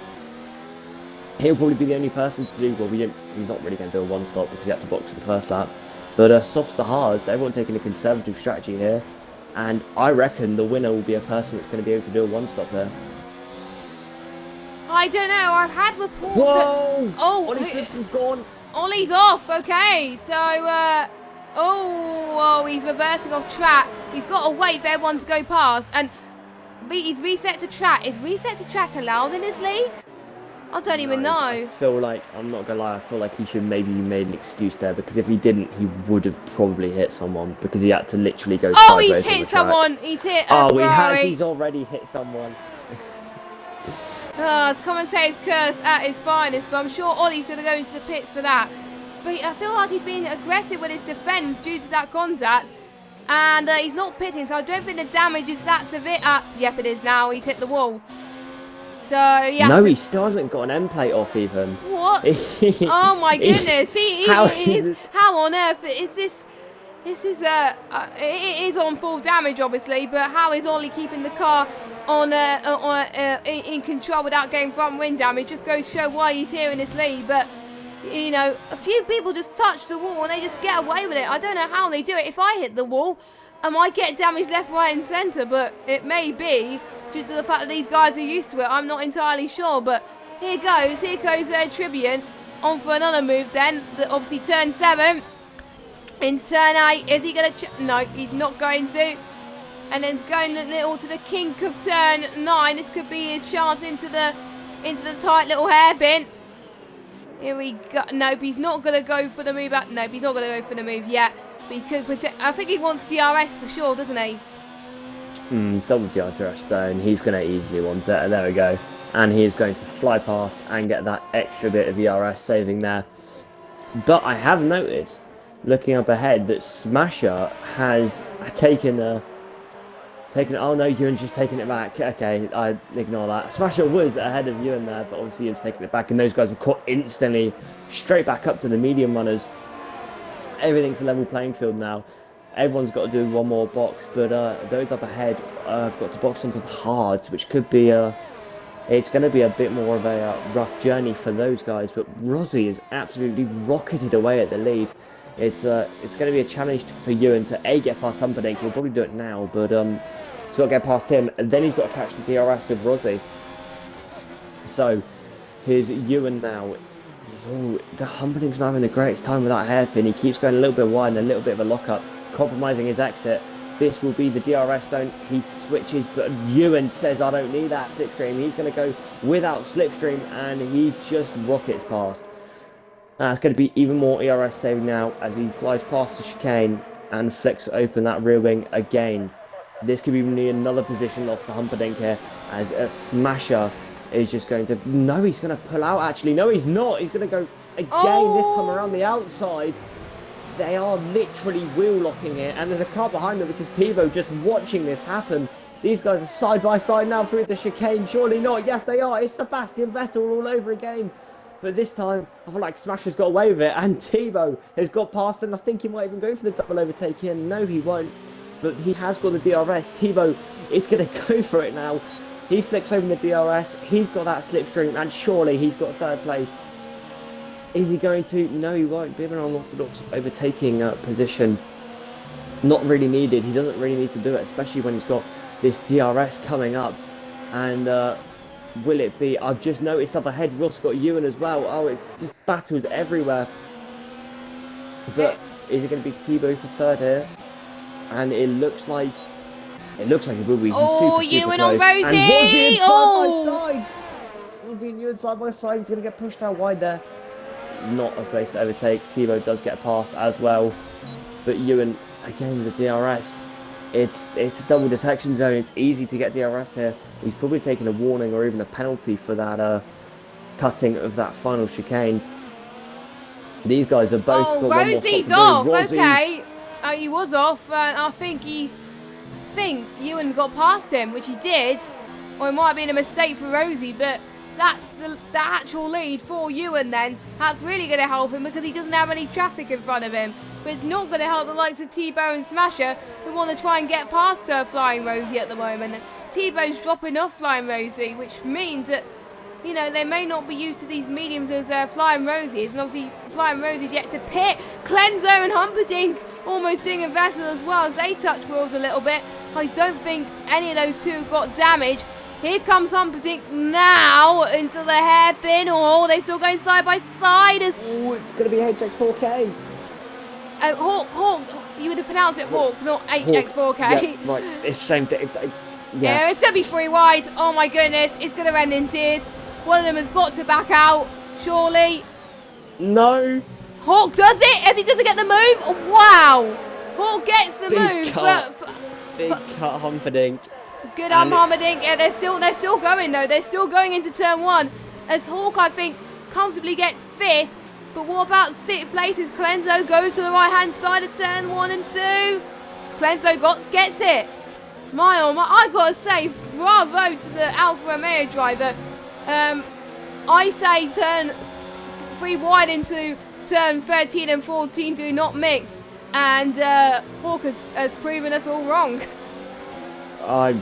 He'll probably be the only person to do, well, he's not really going to do a one-stop because he had to box the first lap. But softs to hards, everyone taking a conservative strategy here. And I reckon the winner will be a person that's going to be able to do a one-stop there. I don't know. I've had reports Whoa! that... oh, Ollie Smithson's gone. Ollie's off. Okay. So, oh, he's reversing off track. He's got to wait for everyone to go past. And he's reset to track. Is reset to track allowed in this league? I don't even know. I feel like, I'm not going to lie, I feel like he should maybe made an excuse there, because if he didn't, he would have probably hit someone, because he had to literally go sideways. Oh, he's hit someone. He's hit a Ferrari. He's already hit someone. The commentator's curse at his finest, but I'm sure Ollie's going to go into the pits for that. But I feel like he's being aggressive with his defence due to that contact. And he's not pitting, so I don't think the damage is that severe. Yep, it is now. He's hit the wall. So, yeah. No, he still hasn't got an end plate off even. What? Oh my goodness. How on earth is this? This is it is on full damage, obviously, but how is Ollie keeping the car on in control without getting front wing damage? Just goes to show why he's here in this league. But you know, a few people just touch the wall and they just get away with it. I don't know how they do it. If I hit the wall, I might get damage left, right, and centre, but it may be due to the fact that these guys are used to it. I'm not entirely sure, but here goes Tribune on for another move then. Obviously turn 7 into turn 8. Is he going to... no, he's not going to. And then going a little to the kink of turn 9. This could be his chance into the tight little hairpin. Here we go. Nope, he's not going to go for the move. Nope, he's not going to go for the move yet. But he could protect... I think he wants DRS for sure, doesn't he? Double DRS though, and he's going to easily want it, and there we go. And he is going to fly past and get that extra bit of ERS saving there. But I have noticed, looking up ahead, that Smasher has taken oh no, Ewan's just taking it back. Okay, I ignore that. Smasher was ahead of Ewan there, but obviously Ewan's taking it back, and those guys were caught instantly straight back up to the medium runners. Everything's a level playing field now. Everyone's got to do one more box, but those up ahead have got to box into the hards, which could be it's going to be a bit more of a rough journey for those guys. But Rosie is absolutely rocketed away at the lead. It's going to be a challenge for Ewan to get past Humperdinck. He'll probably do it now, but he's got to get past him, and then he's got to catch the DRS with Rosie. So here's Ewan now. The Humperdinck's not having the greatest time with that hairpin. He keeps going a little bit wide and a little bit of a lock-up, compromising his exit. This will be the DRS zone. He switches, but Ewan says, I don't need that slipstream. He's going to go without slipstream, and he just rockets past. That's going to be even more ERS saving now as he flies past the chicane and flicks open that rear wing again. This could be another position loss for Humperdinck here, as a Smasher is just going to... no, he's going to pull out, actually. No, he's not. He's going to go Again, this time around the outside. They are literally wheel locking here, and there's a car behind them, which is Thibaut, just watching this happen. These guys are side by side now through the chicane. Surely not. Yes, they are. It's Sebastian Vettel all over again. But this time, I feel like Smasher's got away with it, and Thibaut has got past, and I think he might even go for the double overtake here. No, he won't. But he has got the DRS. Thibaut is going to go for it now. He flicks open the DRS. He's got that slipstream, and surely he's got third place. Is he going to? No, he won't. Bit of an unorthodox overtaking position. Not really needed. He doesn't really need to do it, especially when he's got this DRS coming up. And will it be? I've just noticed up ahead, Ross got Ewan as well. Oh, it's just battles everywhere. But is it going to be Thibaut for third here? And it looks like it will be. He's super Ewan close. on Rosie! And Rosie side by side. Rosie and Ewan side by side. He's going to get pushed out wide there. Not a place to overtake. Thibaut does get past as well, but Ewan again with the DRS. It's a double detection zone. It's easy to get DRS here. He's probably taken a warning or even a penalty for that cutting of that final chicane. These guys are both got one more Rosie's stop to do. off. Okay, he was off. I think Ewan got past him, which he did, or it might have been a mistake for Rosie, but. That's the actual lead for Ewan then. That's really going to help him because he doesn't have any traffic in front of him. But it's not going to help the likes of Thibaut and Smasher who want to try and get past Flying Rosie at the moment. Thibaut's dropping off Flying Rosie, which means that, you know, they may not be used to these mediums as Flying Rosie is. And obviously Flying Rosie's yet to pit. Cleanso and Humperdinck almost doing a vessel as well as they touch wheels a little bit. I don't think any of those two got damage. Here comes Humperdinck now into the hairpin. Oh, they're still going side by side. Oh, it's going to be HX4K. Hawk. You would have pronounced it Hawk, not HX4K. Yeah, right. It's the same thing. Yeah, it's going to be 3 wide. Oh my goodness, it's going to end in tears. One of them has got to back out, surely. No. Hawk does it as he doesn't get the move. Oh, wow. Hawk gets the move. Big cut, Humperdinck. Good on Humperdinck. Yeah, they're still going though. They're still going into turn 1. As Hawk, I think, comfortably gets 5th. But what about 6th place as Cleanso goes to the right-hand side of turn 1 and 2. Cleanso gets it. My oh my, I gotta say, bravo to the Alfa Romeo driver. I say turn 3 wide into turn 13 and 14 do not mix. And Hawk has proven us all wrong. I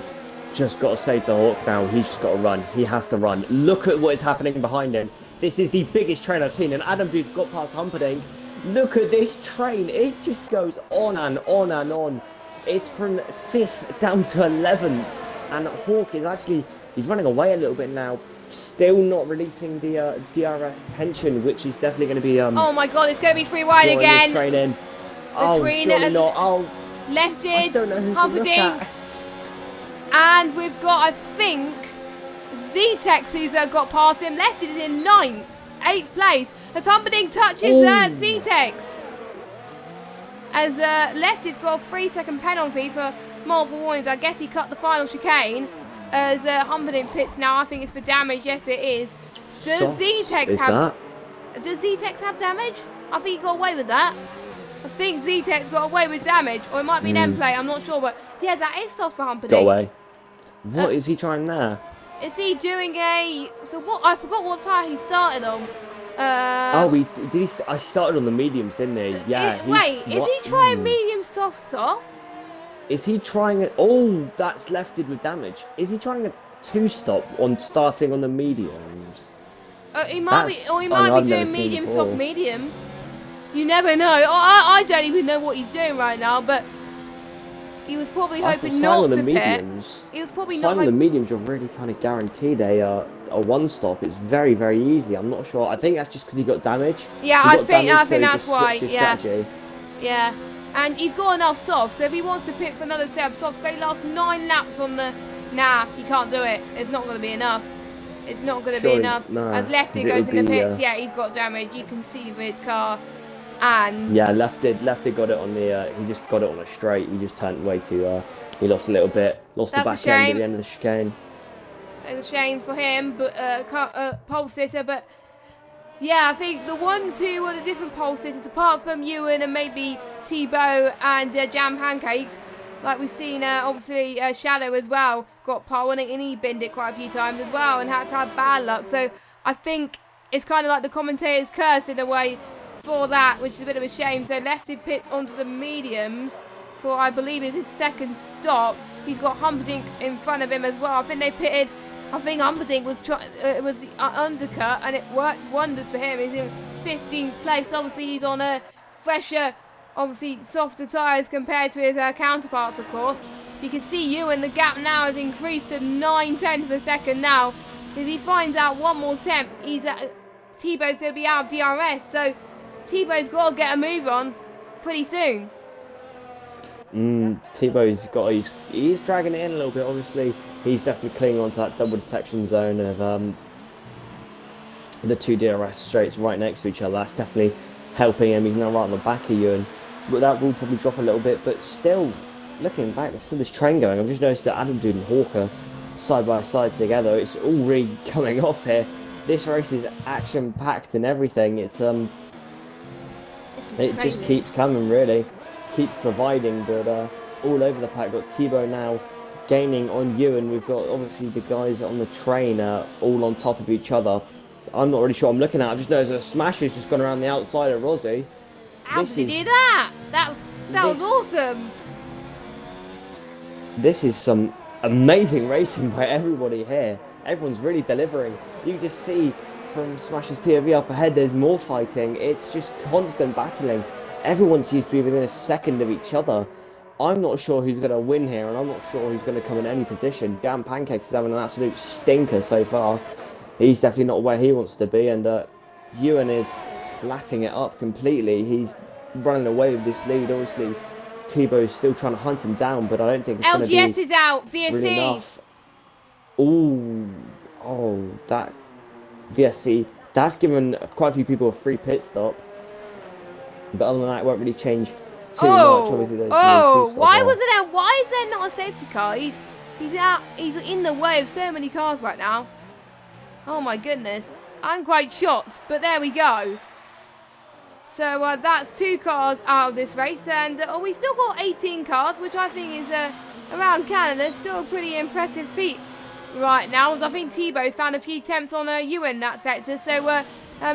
just got to say to Hawk now, he's just got to run. He has to run. Look at what is happening behind him. This is the biggest train I've seen, and Adam Dude's got past Humperdinck. Look at this train. It just goes on and on and on. It's from 5th down to 11th, and Hawk is actually, he's running away a little bit now. Still not releasing the DRS tension, which is definitely going to be... oh my god, it's going to be 3 wide again. Train in. Oh, surely not. Oh, lefted, I don't know who to look at. And we've got, I think, Z-Tex who's got past him. Lefted is in 9th, 8th place. As Humperdinck touches Z-Tex. As Lefted's got a 3-second penalty for multiple warnings. I guess he cut the final chicane. As Humperdinck pits now. I think it's for damage. Yes, it is. Does Z-Tex have damage? I think he got away with that. I think Z-Tex got away with damage. Or it might be an end play. I'm not sure. But yeah, that is soft for Humperdinck. Got away. What is he trying there? Is he doing a... So what? I forgot what tyre he started on. I started on the mediums, didn't he? So yeah. Is he trying medium soft? Is he trying it? Oh, that's lefted with damage. Is he trying a 2-stop on starting on the mediums? He might be doing medium soft mediums. You never know. I don't even know what he's doing right now, but he was probably hoping not to pit. He was probably not. On the mediums, you're really kind of guaranteed a 1-stop. It's very, very easy. I'm not sure. I think that's just because he got damage. Yeah, I think that's why. Yeah. And he's got enough softs, so if he wants to pit for another set of softs, they last 9 laps on the... Nah, he can't do it. It's not going to be enough. It's not going to be enough. No, as Lefty goes in the pits, yeah, he's got damage. You can see with his car. And... Yeah, Lefty got it on the... he just got it on a straight. He just turned way too... he lost a little bit. Lost the back end at the end of the chicane. It's a shame for him, but pole sitter, but... Yeah, I think the ones who were the different pole sitters, apart from Ewan and maybe Tebow and Jam Pancakes, like we've seen, obviously Shadow as well got pole and he binned it quite a few times as well and had to have bad luck. So I think it's kind of like the commentator's curse in a way for that, which is a bit of a shame. So lefty pit onto the mediums for, I believe, is his second stop. He's got Humperdinck in front of him as well. I think they pitted. I think Humperdinck was the undercut, and it worked wonders for him. He's in 15th place. Obviously, he's on a fresher, obviously softer tyres compared to his counterparts, of course. You can see Ewan, the gap now has increased to 9/10 per second now. If he finds out one more temp, Tebow's going to be out of DRS. So Tebow's got to get a move on pretty soon. Tebow's got, he's dragging it in a little bit, obviously. He's definitely clinging onto that double detection zone of the two DRS straights right next to each other. That's definitely helping him. He's now right on the back of Ewan. But that will probably drop a little bit, but still, looking back, there's still this train going. I've just noticed that Adam Dude and Hawker side by side together. It's all really coming off here. This race is action-packed and everything. It just keeps coming, really. Keeps providing, but all over the pack. Got Tebow now gaining on Ewan. We've got obviously the guys on the train all on top of each other. I'm not really sure what I'm looking at. I've just noticed a smasher's just gone around the outside of Rossi. How did he do that? That was awesome. This is some amazing racing by everybody here. Everyone's really delivering. You can just see from Smasher's POV up ahead, there's more fighting. It's just constant battling. Everyone seems to be within a second of each other. I'm not sure who's going to win here, and I'm not sure who's going to come in any position. Jam Pancakes is having an absolute stinker so far. He's definitely not where he wants to be, and Ewan is lapping it up completely. He's running away with this lead. Obviously, Tebow's still trying to hunt him down, but I don't think it's going to be LGS is out. VSC. really enough. Oh, that VSC. That's given quite a few people a free pit stop. But other than that, it won't really change too much. Obviously, why is there not a safety car? He's out. He's in the way of so many cars right now. Oh my goodness, I'm quite shocked. But there we go. So that's 2 cars out of this race, and we still got 18 cars, which I think is around Canada still a pretty impressive feat right now. As I think Tebow's found a few attempts on Ewan in that sector, so.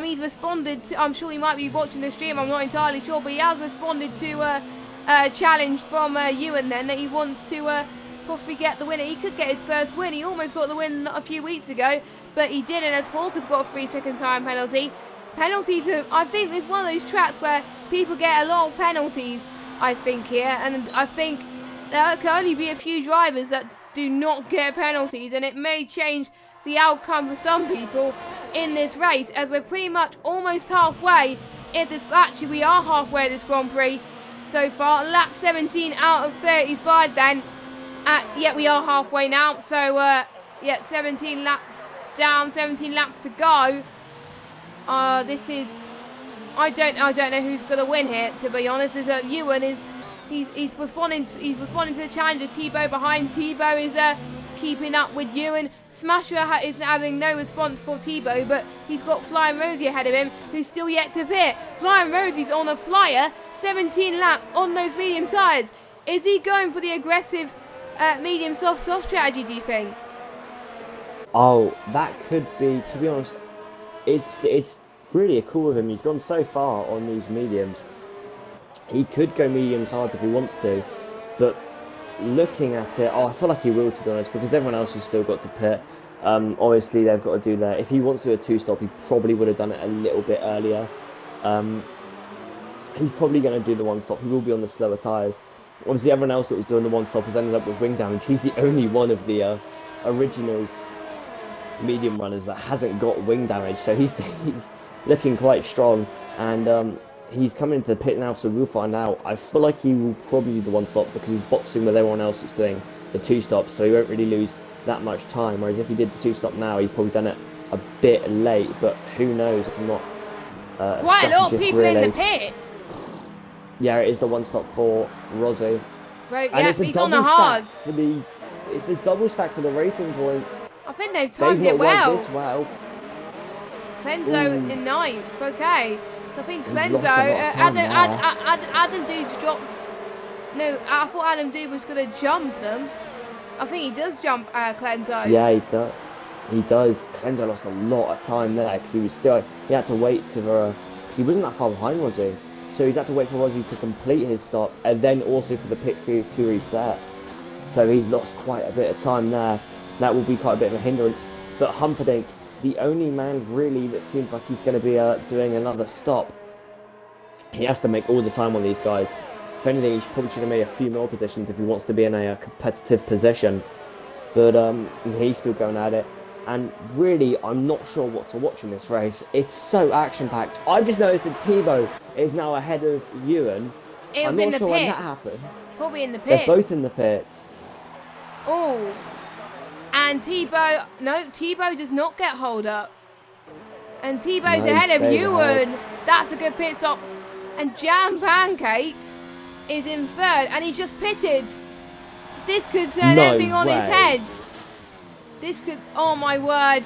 He's responded to, I'm sure he might be watching the stream, I'm not entirely sure, but he has responded to a challenge from Ewan then that he wants to possibly get the winner. He could get his first win. He almost got the win a few weeks ago, but he didn't, as Hawker's got a 3-second time penalty. Penalties, I think it's one of those tracks where people get a lot of penalties, I think, here, and I think there can only be a few drivers that do not get penalties, and it may change the outcome for some people in this race, as we're pretty much almost halfway in this. Actually, we are halfway this Grand Prix so far. Lap 17 out of 35 then. Yeah, we are halfway now. So, yeah, 17 laps down, 17 laps to go. This is... I don't know who's going to win here, to be honest. As Ewan is... He's responding to the challenge of Tebow behind. Tebow is keeping up with Ewan. Smasher is having no response for Tebow, but he's got Flying Rosie ahead of him, who's still yet to pit. Flying Rosie's on a flyer, 17 laps on those medium tyres. Is he going for the aggressive medium soft strategy, do you think? Oh, that could be, to be honest, it's really cool of him. He's gone so far on these mediums. He could go mediums hard if he wants to, but looking at it, I feel like he will, to be honest, because everyone else has still got to pit. Obviously, they've got to do that. If he wants to do a 2-stop, he probably would have done it a little bit earlier. He's probably going to do the 1-stop. He will be on the slower tyres. Obviously, everyone else that was doing the 1-stop has ended up with wing damage. He's the only one of the original medium runners that hasn't got wing damage, so he's looking quite strong, and he's coming into the pit now, so we'll find out. I feel like he will probably do the 1-stop because he's boxing with everyone else that's doing the 2-stops, so he won't really lose that much time, whereas if he did the 2-stop now, he's probably done it a bit late, but who knows. I'm not quite a lot of people really. In the pits. Yeah, it is the 1-stop for Rossi. Right, and yeah, it's a he's double on the stack hards. It's a double stack for the racing points. I think they've timed They've it not well. worked this well. Clenzo in 9th. Okay. So I think Clenzo, Adam Dude's dropped. No, I thought Adam Dude was going to jump them. I think he does jump Clenzo. Yeah, he does. He does. Clenzo lost a lot of time there because he had to wait to because he wasn't that far behind, was he? So he's had to wait for Rossi to complete his stop and then also for the pit crew to reset. So he's lost quite a bit of time there. That will be quite a bit of a hindrance. But Humperdinck, the only man really that seems like he's going to be doing another stop. He has to make all the time on these guys. If anything, he probably should have made a few more positions if he wants to be in a competitive position. But he's still going at it. And really, I'm not sure what to watch in this race. It's so action-packed. I've just noticed that Thibaut is now ahead of Ewan. I'm not sure when that happened. Probably in the pits. They're both in the pits. Oh. And Thibaut, no, Thibaut does not get hold up. And Thibaut's ahead of Ewan. That's a good pit stop. And Jam Pancakes is in 3rd, and he just pitted. This could turn everything on its head. This could, oh my word.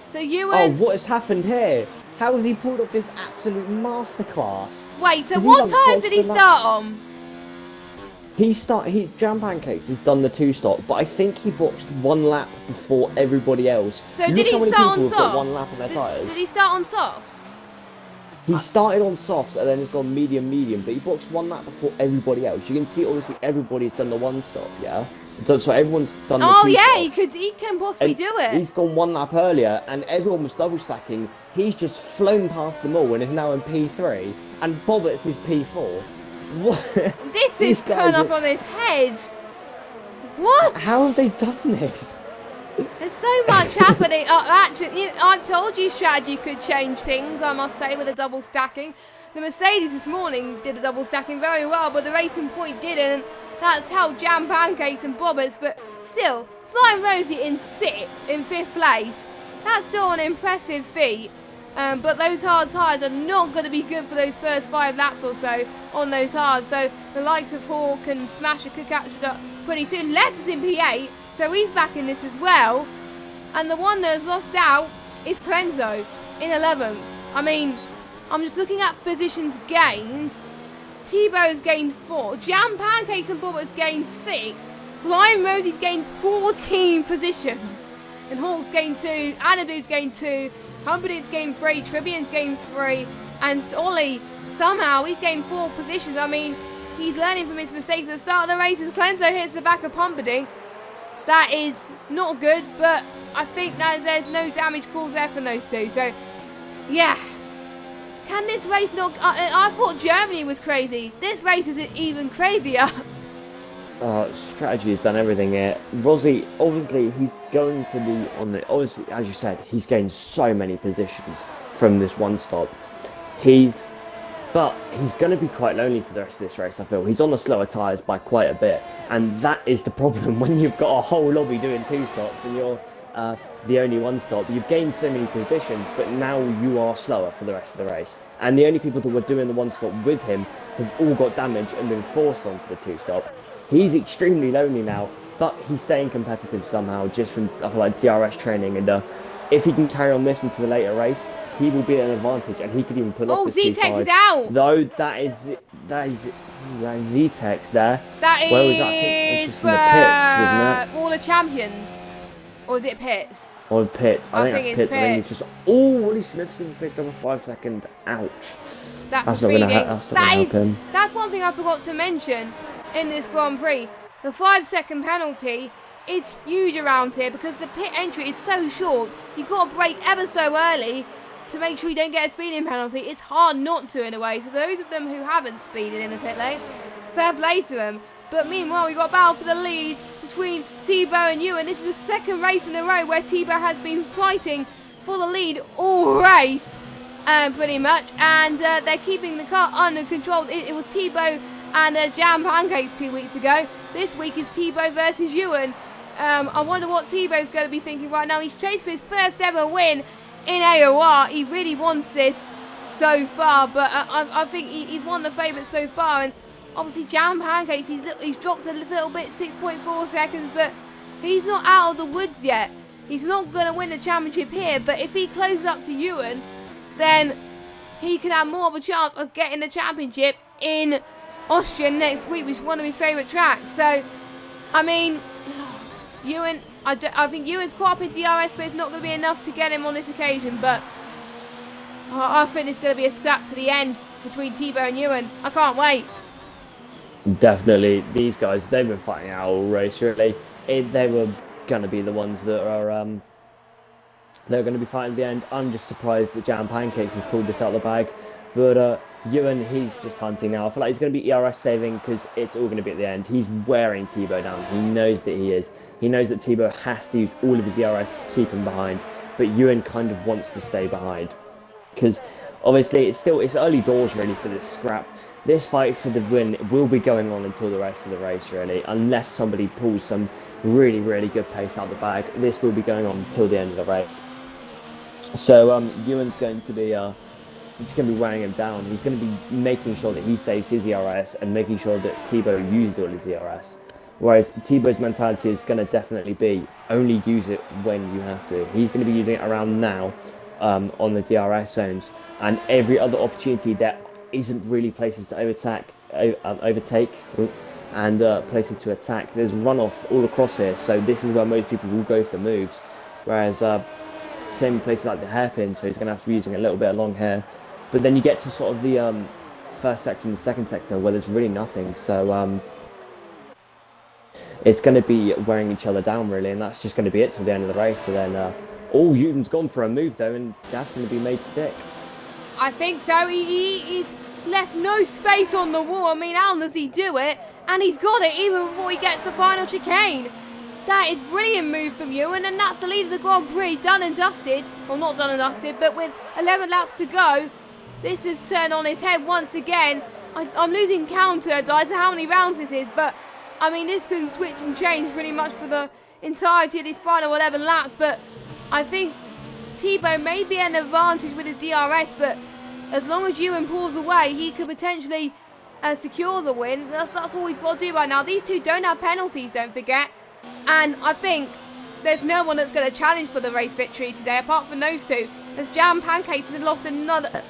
So Ewan... Oh, what has happened here? How has he pulled off this absolute masterclass? Wait, so what tyres did he start on? Jam Pancakes, he's done the 2-stop, but I think he boxed 1 lap before everybody else. So did he start on softs? Got 1 lap on their tyres. Did he start on softs? He started on softs and then has gone medium, but he boxed 1 lap before everybody else. You can see obviously everybody's done the 1-stop, yeah? So everyone's done the 2-stop. Oh yeah, he can possibly do it. He's gone 1 lap earlier and everyone was double stacking. He's just flown past them all and is now in P3 and Bobbitt's is P4. What? This is turned up on his head. What? How have they done this? There's so much happening. Actually, I told you strategy could change things, I must say, with a double stacking. The Mercedes this morning did a double stacking very well, but the Racing Point didn't. That's how Jam Pancakes and Bobbers, but still, Flying Rosie in 5th place. That's still an impressive feat. But those hard tyres are not going to be good for those first 5 laps or so on those hards. So the likes of Hawk and Smasher could catch it up pretty soon. Left is in P8, so he's back in this as well. And the one that has lost out is Clenzo in 11th. I mean, I'm just looking at positions gained. Thibaut's gained 4. Jam Pancakes and Bobbert's gained 6. Flying Rosie's gained 14 positions. And Hawk's gained 2. Anadu's gained 2. Humperdinck's gained 3. Trivian's gained 3. And Ollie, somehow, he's gained 4 positions. I mean, he's learning from his mistakes at the start of the race. As Clenzo hits the back of Humperdinck. That is not good, but I think that there's no damage caused there from those two. So, yeah. Can this race not... I thought Germany was crazy. This race is even crazier. Strategy has done everything here. Rossi, obviously, he's going to be on the... Obviously, as you said, he's gained so many positions from this 1-stop. But he's going to be quite lonely for the rest of this race, I feel. He's on the slower tyres by quite a bit. And that is the problem when you've got a whole lobby doing 2 stops and you're the only 1-stop. You've gained so many positions, but now you are slower for the rest of the race. And the only people that were doing the 1-stop with him have all got damaged and been forced onto the 2-stop. He's extremely lonely now, but he's staying competitive somehow, just from, I feel like, DRS training. And if he can carry on this into the later race, he will be at an advantage, and he could even pull off this P5. Z-Tex is out! Though that is Z-Tex there. That is... Where was that? I think it was just in the pits, wasn't it? All the Champions. Or is it pits? Or pits. I think that's pits. I think it's just... Oh, Ollie Smithson picked up a 5-second. Ouch. That's not going to help him. That's one thing I forgot to mention in this Grand Prix. The 5-second penalty is huge around here because the pit entry is so short. You've got to brake ever so early to make sure you don't get a speeding penalty. It's hard not to in a way. So those of them who haven't speeded in the pit lane, fair play to them. But meanwhile, we've got a battle for the lead between Thibaut and Ewan. This is the second race in a row where Thibaut has been fighting for the lead all race, pretty much. And they're keeping the car under control. It was Thibaut and Jam Pancakes 2 weeks ago. This week is Thibaut versus Ewan. I wonder what Thibaut's going to be thinking right now. He's chased for his first ever win in AOR. He really wants this so far, but I think he's one of the favourites so far. And obviously Jam Pancakes, he's dropped a little bit, 6.4 seconds, but he's not out of the woods yet. He's not going to win the championship here, but if he closes up to Ewan, then he can have more of a chance of getting the championship in Austria next week, which is one of his favourite tracks. So, I mean, Ewan, I think Ewan's caught up in DRS, but it's not going to be enough to get him on this occasion. But I think it's going to be a scrap to the end between Thibaut and Ewan. I can't wait. Definitely, these guys, they've been fighting out all race, really. They were going to be the ones that are, they're going to be fighting at the end. I'm just surprised that Jam Pancakes has pulled this out of the bag. But Ewan, he's just hunting now. I feel like he's going to be ERS saving because it's all going to be at the end. He's wearing Thibaut down. He knows that he is. He knows that Thibaut has to use all of his ERS to keep him behind. But Ewan kind of wants to stay behind. Because obviously it's early doors really for this scrap. This fight for the win will be going on until the rest of the race really, unless somebody pulls some really, really good pace out of the bag. This will be going on until the end of the race. So Ewan's going to be he's going to be wearing him down. He's going to be making sure that he saves his ERS and making sure that Thibaut uses all his ERS. Whereas Thibaut's mentality is going to definitely be only use it when you have to. He's going to be using it around now on the DRS zones, and every other opportunity there isn't really places to overtake and places to attack. There's runoff all across here, so this is where most people will go for moves. Whereas same places like the hairpin, so he's going to have to be using a little bit of long hair. But then you get to sort of the first sector and the second sector where there's really nothing. So it's going to be wearing each other down really, and that's just going to be it till the end of the race. So then, Newton's gone for a move though, and that's going to be made stick. I think so. He's left no space on the wall. I mean, how does he do it? And he's got it even before he gets the final chicane. That is brilliant move from Ewan, and that's the lead of the Grand Prix, done and dusted. Well, not done and dusted, but with 11 laps to go, this is turned on its head once again. I'm losing count, Dicer, how many rounds this is, but I mean, this can switch and change pretty much for the entirety of these final 11 laps. But I think Thibaut may be an advantage with his DRS, but as long as Ewan pulls away, he could potentially secure the win. That's all he's got to do right now. These two don't have penalties, don't forget. And I think there's no one that's going to challenge for the race victory today, apart from those two. As Jam Pancakes has lost another...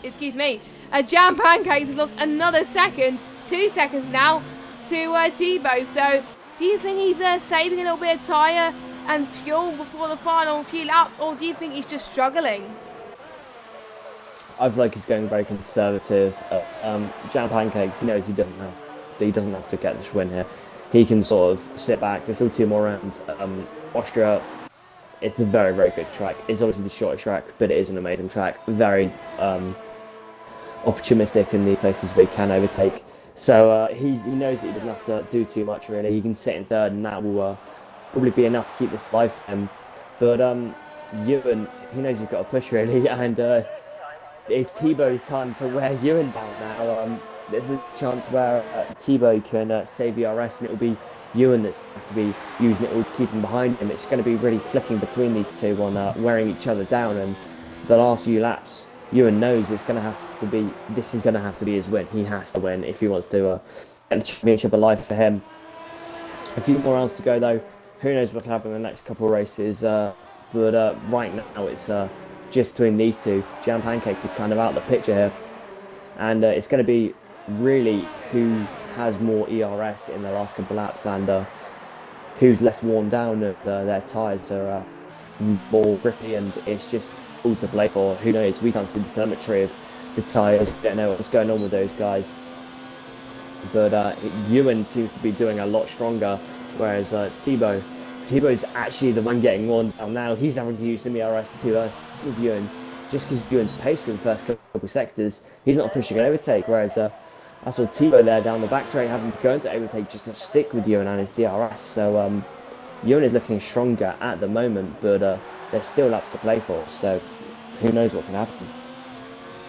Excuse me. Jam Pancakes has lost another second, 2 seconds now, to Thibaut. So, do you think he's saving a little bit of tyre and fuel before the final few laps, or do you think he's just struggling? I feel like he's going very conservative. Jam Pancakes, he knows he doesn't have to get this win here. He can sort of sit back. There's still 2 more rounds. Austria, it's a very, very good track. It's obviously the shortest track, but it is an amazing track. Very opportunistic in the places where he can overtake. So he knows that he doesn't have to do too much, really. He can sit in third, and that will probably be enough to keep this alive for him. But Ewan, he knows he's got to push, really, and it's Thibaut's time to wear Ewan down now. There's a chance where Thibaut can save ERS, and it will be Ewan that's going to have to be using it all to keep him behind him. It's going to be really flicking between these two on wearing each other down, and the last few laps, Ewan knows it's going to have to be. This is going to have to be his win. He has to win if he wants to get the championship alive for him. A few more rounds to go though. Who knows what can happen in the next couple of races? But right now it's just between these two. Jam Pancakes is kind of out of the picture here, and it's going to be really who has more ERS in the last couple of laps and who's less worn down. Their tyres are more grippy, and it's just all to play for. Who knows? We can't see the telemetry of the tyres. We don't know what's going on with those guys. But Ewan seems to be doing a lot stronger, whereas Thibaut's actually the one getting worn down now. He's having to use some ERS to with Ewan. Just because Ewan's pace for the first couple of sectors, he's not pushing an overtake, whereas I saw Thibaut there down the back straight having to go into overtake just to stick with Ewan and his DRS. So Ewan is looking stronger at the moment, but there's still laps to play for, so who knows what can happen.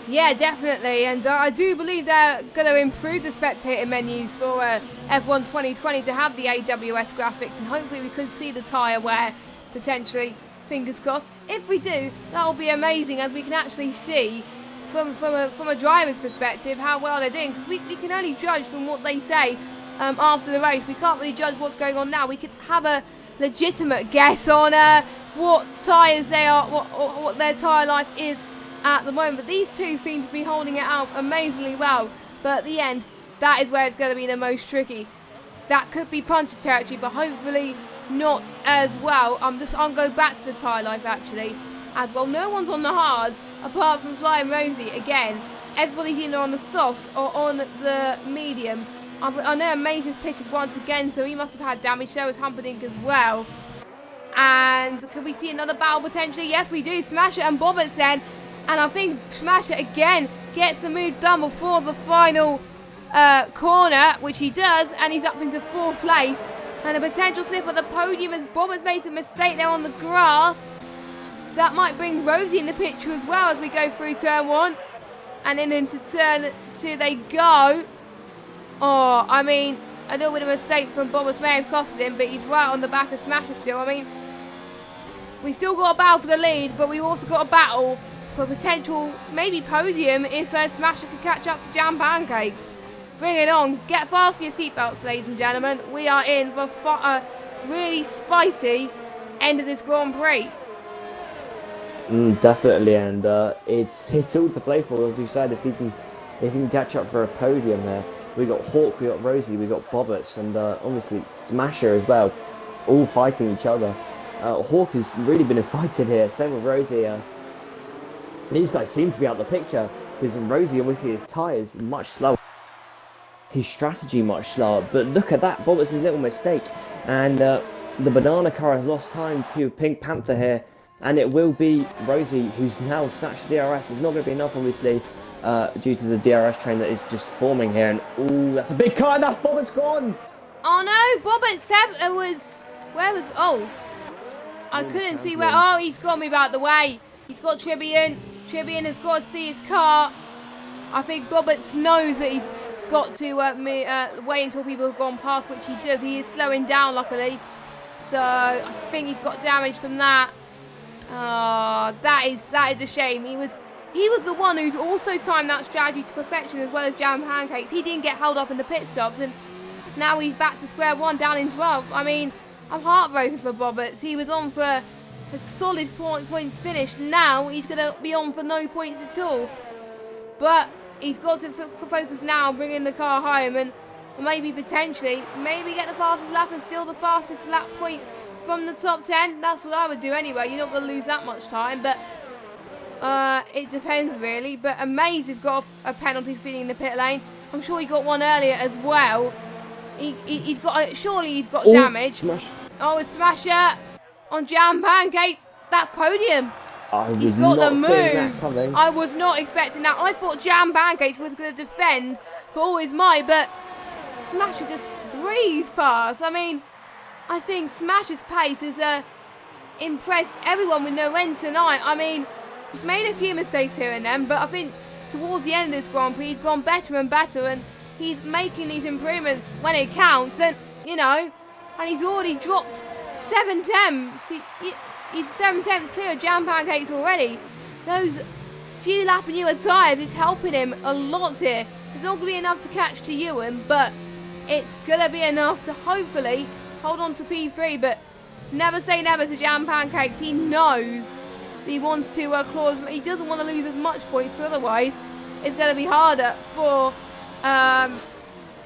Yeah, definitely, and I do believe they're going to improve the spectator menus for F1 2020 to have the AWS graphics, and hopefully we could see the tyre wear potentially, fingers crossed. If we do, that will be amazing, as we can actually see from a driver's perspective how well they're doing, because we can only judge from what they say after the race. We can't really judge what's going on now. We could have a legitimate guess on what tyres they are, what their tyre life is at the moment. But these two seem to be holding it out amazingly well. But at the end, that is where it's going to be the most tricky. That could be puncher territory, but hopefully not as well. I'll go back to the tyre life actually as well. No one's on the hards apart from Flying Rosie. Again, everybody's either on the soft or on the mediums. I know Amaze pitted once again, so he must have had damage. So is Humperdinck as well. And could we see another battle potentially? Yes, we do. Smasher and Bobbits then. And I think Smasher again gets the move done before the final corner, which he does. And he's up into 4th place. And a potential slip at the podium as Bobbits made a mistake there on the grass. That might bring Rosie in the picture as well as we go through turn 1. And then into turn 2 they go. Oh, I mean, a little bit of a mistake from Bobbits may have costed him, but he's right on the back of Smasher still. I mean, we still got a battle for the lead, but we've also got a battle for potential, maybe podium, if Smasher can catch up to Jam Pancakes. Bring it on. Get fasten your seatbelts, ladies and gentlemen. We are in for a really spicy end of this Grand Prix. Definitely, and it's all to play for, as you said. If he can catch up for a podium there. We got Hawk, we got Rosie, we got Bobbits, and obviously Smasher as well, all fighting each other. Hawk has really been invited here, same with Rosie. These guys seem to be out of the picture, because Rosie, obviously, his tyres much slower, his strategy much slower, but look at that, Bobbits' little mistake, and the banana car has lost time to Pink Panther here, and it will be Rosie who's now snatched the DRS. It's not going to be enough, obviously, due to the DRS train that is just forming here. And ooh, that's a big car. That's Bobbits gone. Oh no, Bobbits was. Where was? Oh, I couldn't see where. Oh, he's got me about the way. He's got Tribbian. Tribbian has got to see his car. I think Bobbits knows that he's got to wait until people have gone past, which he does. He is slowing down, luckily. So I think he's got damage from that. Oh, that is a shame. He was the one who'd also timed that strategy to perfection as well as Jam Pancakes. He didn't get held up in the pit stops, and now he's back to square one, down in 12th. I mean, I'm heartbroken for Bobbits. He was on for a solid points finish. Now he's going to be on for no points at all. But he's got to focus now on bringing the car home and maybe potentially get the fastest lap and steal the fastest lap point from the top 10. That's what I would do anyway. You're not going to lose that much time, but it depends really. But Amaze has got a penalty speeding in the pit lane. I'm sure he got one earlier as well. He's got surely he's got damage. Smash. Oh, a smasher on Jam Pancakes. That's podium. He's got the move. I was not expecting that. I thought Jam Pancakes was going to defend for all his might, but Smasher just breezed past. I mean, I think Smasher's pace has impressed everyone with no end tonight. I mean, he's made a few mistakes here and then, but I think towards the end of this Grand Prix, he's gone better and better, and he's making these improvements when it counts. And, you know, and he's already dropped 7 temps. He's 7 temps clear of Jam Pancakes already. Those few lap and newer tyres is helping him a lot here. It's not going to be enough to catch to Ewan, but it's going to be enough to hopefully hold on to P3. But never say never to Jam Pancakes. He knows that he wants to claw. He doesn't want to lose as much points, otherwise it's going to be harder for.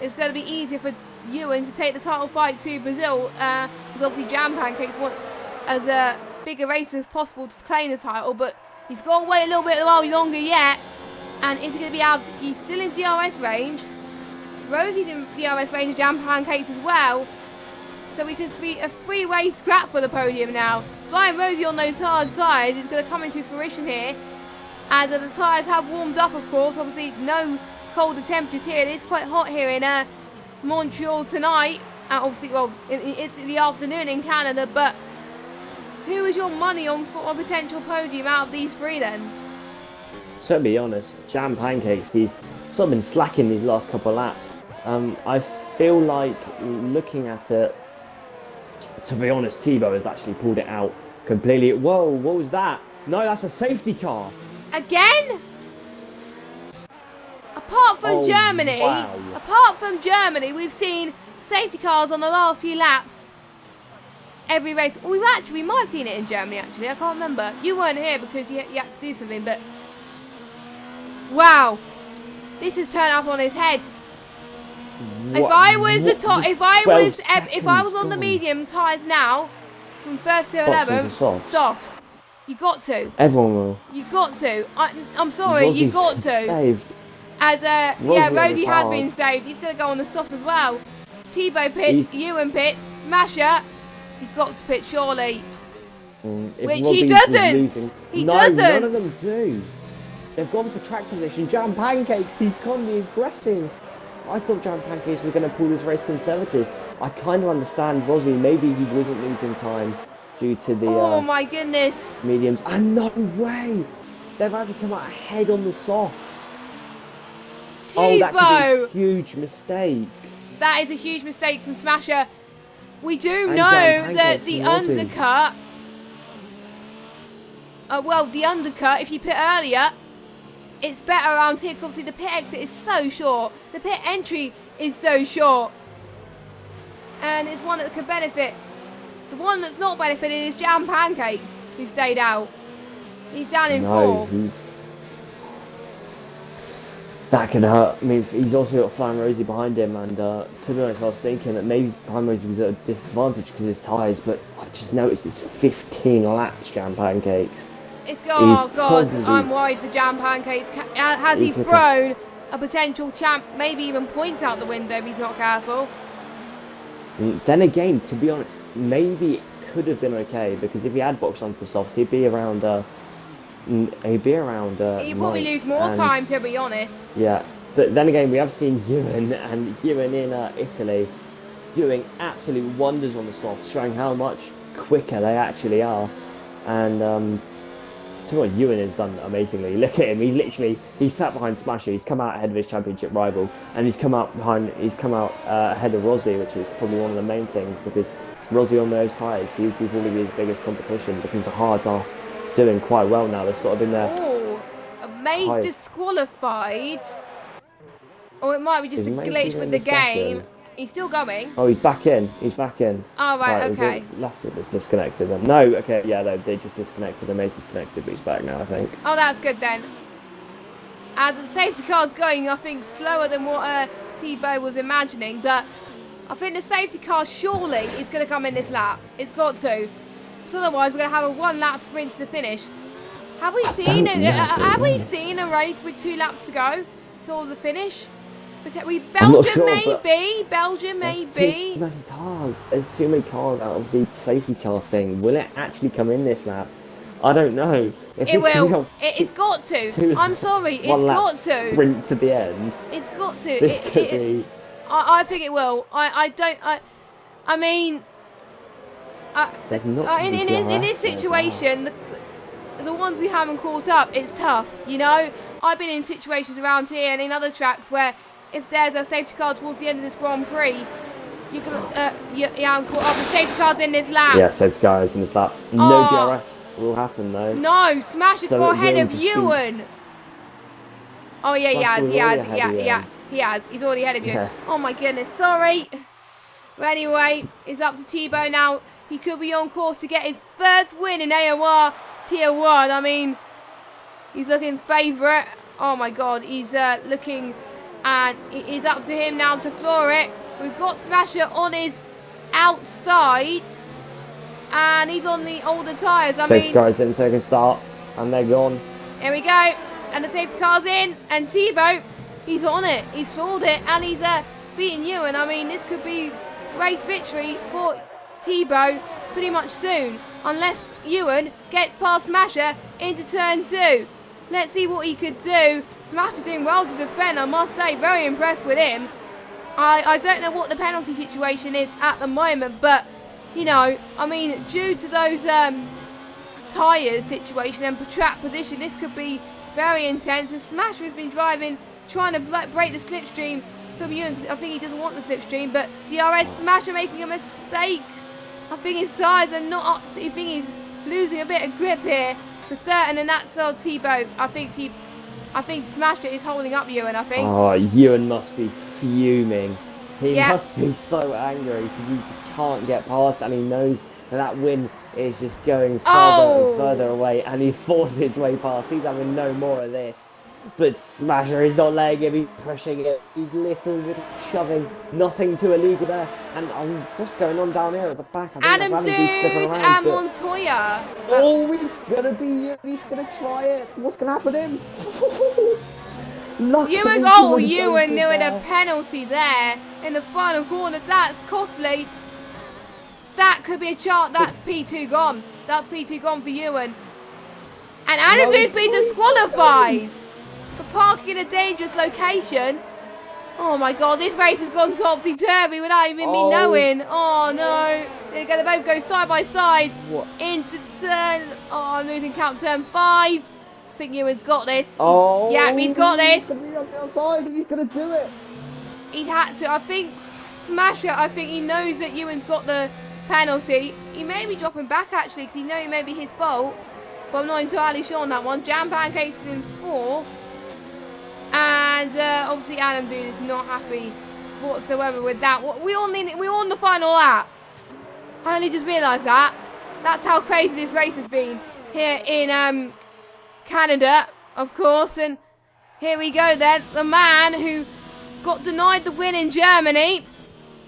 It's going to be easier for Ewan to take the title fight to Brazil, because obviously Jam Pancakes want as big a race as possible to claim the title, but he's got to wait a little bit longer yet. And is he going to be out? He's still in DRS range. Rosie's in DRS range of Jam Pancakes as well. So we could see a three-way scrap for the podium now. Flying Rosie on those hard tyres is going to come into fruition here, as the tyres have warmed up, of course. Obviously, no colder temperatures here. It is quite hot here in Montreal tonight. Obviously, well, it's the afternoon in Canada, but who is your money on for a potential podium out of these three then? To be honest, Jam Pancakes, he's sort of been slacking these last couple of laps. I feel like, looking at it, to be honest, Tebow has actually pulled it out completely. Whoa, what was that? No, that's a safety car. Again? Apart from Germany, wow. Apart from Germany, we've seen safety cars on the last few laps. Every race. We might have seen it in Germany, actually. I can't remember. You weren't here because you had to do something, but Wow. This has turned up on his head. What? If I was the top, if I was on the gone. medium tyres now, from first to Softs 11, into softs. softs. You got to. Everyone will. You got to. I'm sorry, you Rosie's got to. saved. As Rosie on Rosie his has hard. been saved. He's gonna go on the softs as well. Tebow pits, Ewan pits, Smasher. He's got to pit surely. If Which he Robbie's doesn't. losing- He no, doesn't. none of them do. They've gone for track position. Jam Pancakes, he's gone the aggressive. I thought Jam Pancakes was going to pull this race conservative. I kind of understand Rosie. Maybe he wasn't losing time due to the Oh my goodness. mediums. And no way! They've actually come out ahead on the softs. Oh, that could Tebow. be a huge mistake. That is a huge mistake from Smasher. We do And know Jam that Pancakes the and Rosie. undercut. Well, the undercut, if you pit earlier, it's better around here because obviously the pit exit is so short. The pit entry is so short. And it's one that could benefit. The one that's not benefited is Jam Pancakes, who stayed out. He's down in fourth. That can hurt. I mean, he's also got Flying Rosie behind him, and to be honest, I was thinking that maybe Flying Rosie was at a disadvantage because of his tyres, but I've just noticed it's 15 laps, Jam Pancakes. It's oh god, probably- I'm worried for Jam Pancakes. Has he He's looking- thrown a potential champ, maybe even points out the window if he's not careful? Then again, to be honest, maybe it could have been okay, because if he had boxed on for softs, he'd be around. He'd probably lose more time, to be honest. Yeah, but then again, we have seen Ewan in Italy doing absolute wonders on the softs, showing how much quicker they actually are. And to what Ewan has done amazingly. Look at him. He's sat behind Smasher. He's come out ahead of his championship rival, and he's come out ahead of Rosie, which is probably one of the main things, because Rosie on those tyres, he would probably be his biggest competition, because the hards are doing quite well now. They're sort of in there. Oh, a Maze disqualified. Or it might be just Is a Maze glitch still with in the the game. session? He's still going. Oh, he's back in. Oh, right, Was okay. it left that's disconnected then? No, okay, yeah, they just disconnected. Maze disconnected, but he's back now, I think. Oh, that's good then. As the safety car's going, I think, slower than what Tebow was imagining, but I think the safety car surely is going to come in this lap. It's got to. Because otherwise we're going to have a one-lap sprint to the finish. Have we seen a race with 2 laps to go towards the finish? Belgium maybe. There's too many cars. There's too many cars out of the safety car thing. Will it actually come in this lap? I don't know. If It will. It's got to. I'm sorry. It's got to. Sprint to the end. It's got to. This could be. I think it will. I mean, There's not in this situation, the ones who haven't caught up, it's tough. You know, I've been in situations around here and in other tracks where if there's a safety car towards the end of this Grand Prix, you haven't caught up. The safety car's in this lap. Yeah, safety car is in this lap. No DRS will happen though. No, Smash has got ahead of Ewan. Oh yeah, he has. He's already ahead of you. Yeah. Oh my goodness, sorry. But anyway, it's up to Tebow now. He could be on course to get his first win in AOR Tier 1. I mean, he's looking favourite. Oh my god, he's looking, and it's up to him now to floor it. We've got Smasher on his outside, and he's on the older tyres. Safety car's in, second start, and they're gone. Here we go, and the safety car's in, and Tebow, he's on it. He's floored it, and he's beating Ewan. I mean, this could be race victory for Tebow pretty much soon, unless Ewan gets past Smasher into turn 2. Let's see what he could do. Smasher doing well to defend, I must say. Very impressed with him. I don't know what the penalty situation is at the moment, but, you know, I mean, due to those tyres situation and track position, this could be very intense. And Smasher has been driving, trying to break the slipstream from Ewan. I think he doesn't want the slipstream, but DRS Smasher making a mistake. I think his tyres are not up to, I think he's losing a bit of grip here for certain, and that's Tebow. I think Smasher is holding up Ewan, I think. Oh, Ewan must be fuming. He must be so angry because he just can't get past, and he knows that win is just going further and further away, and he's forced his way past. He's having no more of this. But Smasher is not letting him, he's pushing it, he's little shoving, nothing too illegal there. And what's going on down here at the back? I think Adam that's Dude slipping around, and but... Montoya. Oh, it's gonna be you, he's gonna try it. What's gonna happen to him? Ewan knew it a penalty there in the final corner. That's costly. That could be a chart. That's P2 gone. That's P2 gone for Ewan. And Adam Dude's been disqualified for parking in a dangerous location. Oh my god, this race has gone topsy-turvy without even me knowing. Oh no, they're going to both go side by side into turn. Oh, I'm losing count turn 5. I think Ewan's got this. Oh, yeah, he's got this. He's going to be on the outside and he's going to do it. He'd had to. I think Smasher, I think he knows that Ewan's got the penalty. He may be dropping back actually because he knows it may be his fault. But I'm not entirely sure on that one. Jam Pancakes in 4th. And obviously Adam Dude is not happy whatsoever with that. We all on the final lap. I only just realised that. That's how crazy this race has been here in Canada, of course. And here we go then. The man who got denied the win in Germany.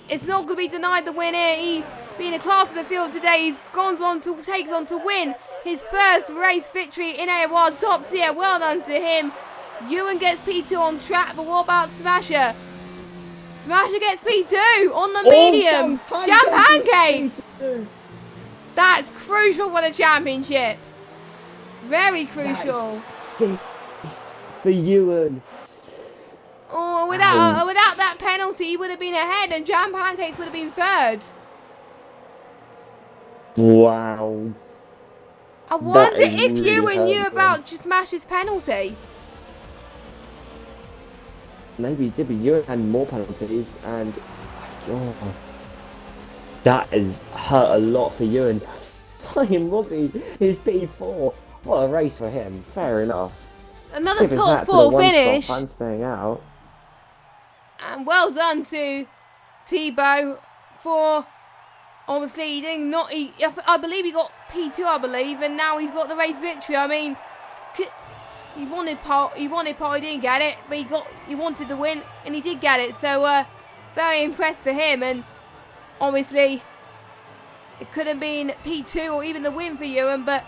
It's not going to be denied the win here. He being a class of the field today. He's takes on to win his first race victory in AOR top tier. Well done to him. Ewan gets P2 on track, but what about Smasher? Smasher gets P2 on the mediums. Jam Pancakes. That's crucial for the championship. Very crucial. For Ewan. Oh, without that penalty, he would have been ahead, and Jam Pancakes would have been 3rd. Wow. I wonder if Ewan knew about Smash's penalty. Maybe he did, but Ewan had more penalties, and that has hurt a lot for Ewan. Playing Rossi is P4. What a race for him. Fair enough. Another top 4 finish. And staying out. And well done to Thibaut for obviously I believe he got P2, I believe, and now he's got the race victory. I mean, he wanted pole, he didn't get it, but he wanted the win, and he did get it. So very impressed for him, and obviously it could have been P2 or even the win for Ewan, but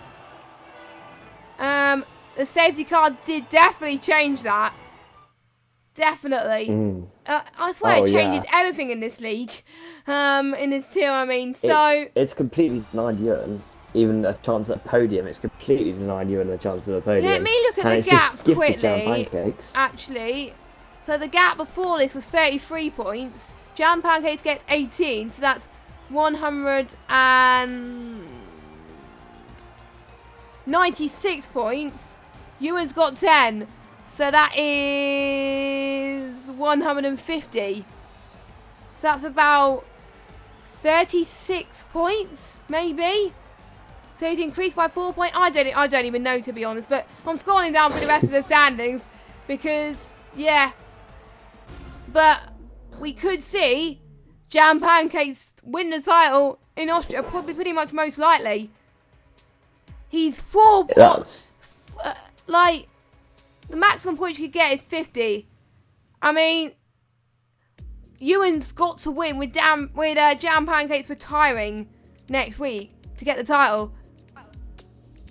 the safety car did definitely change that. Definitely. I swear it changes everything in this league, in this tier. I mean, so it's completely denied Ewan even a chance at a podium. It's completely denied Ewan a chance at a podium. Let me look at the gaps quickly. Actually, so the gap before this was 33 points. Jam Pancakes gets 18, so that's 196 points. Ewan's got 10. So that is 150. So that's about 36 points, maybe. So it increased by 4 points. I don't even know, to be honest. But I'm scrolling down for the rest of the standings because, yeah. But we could see Jam Pancakes win the title in Austria, probably pretty much most likely. He's 4 points. Like, the maximum points you could get is 50. I mean, Ewan's got to win with Jam Pancakes retiring next week to get the title.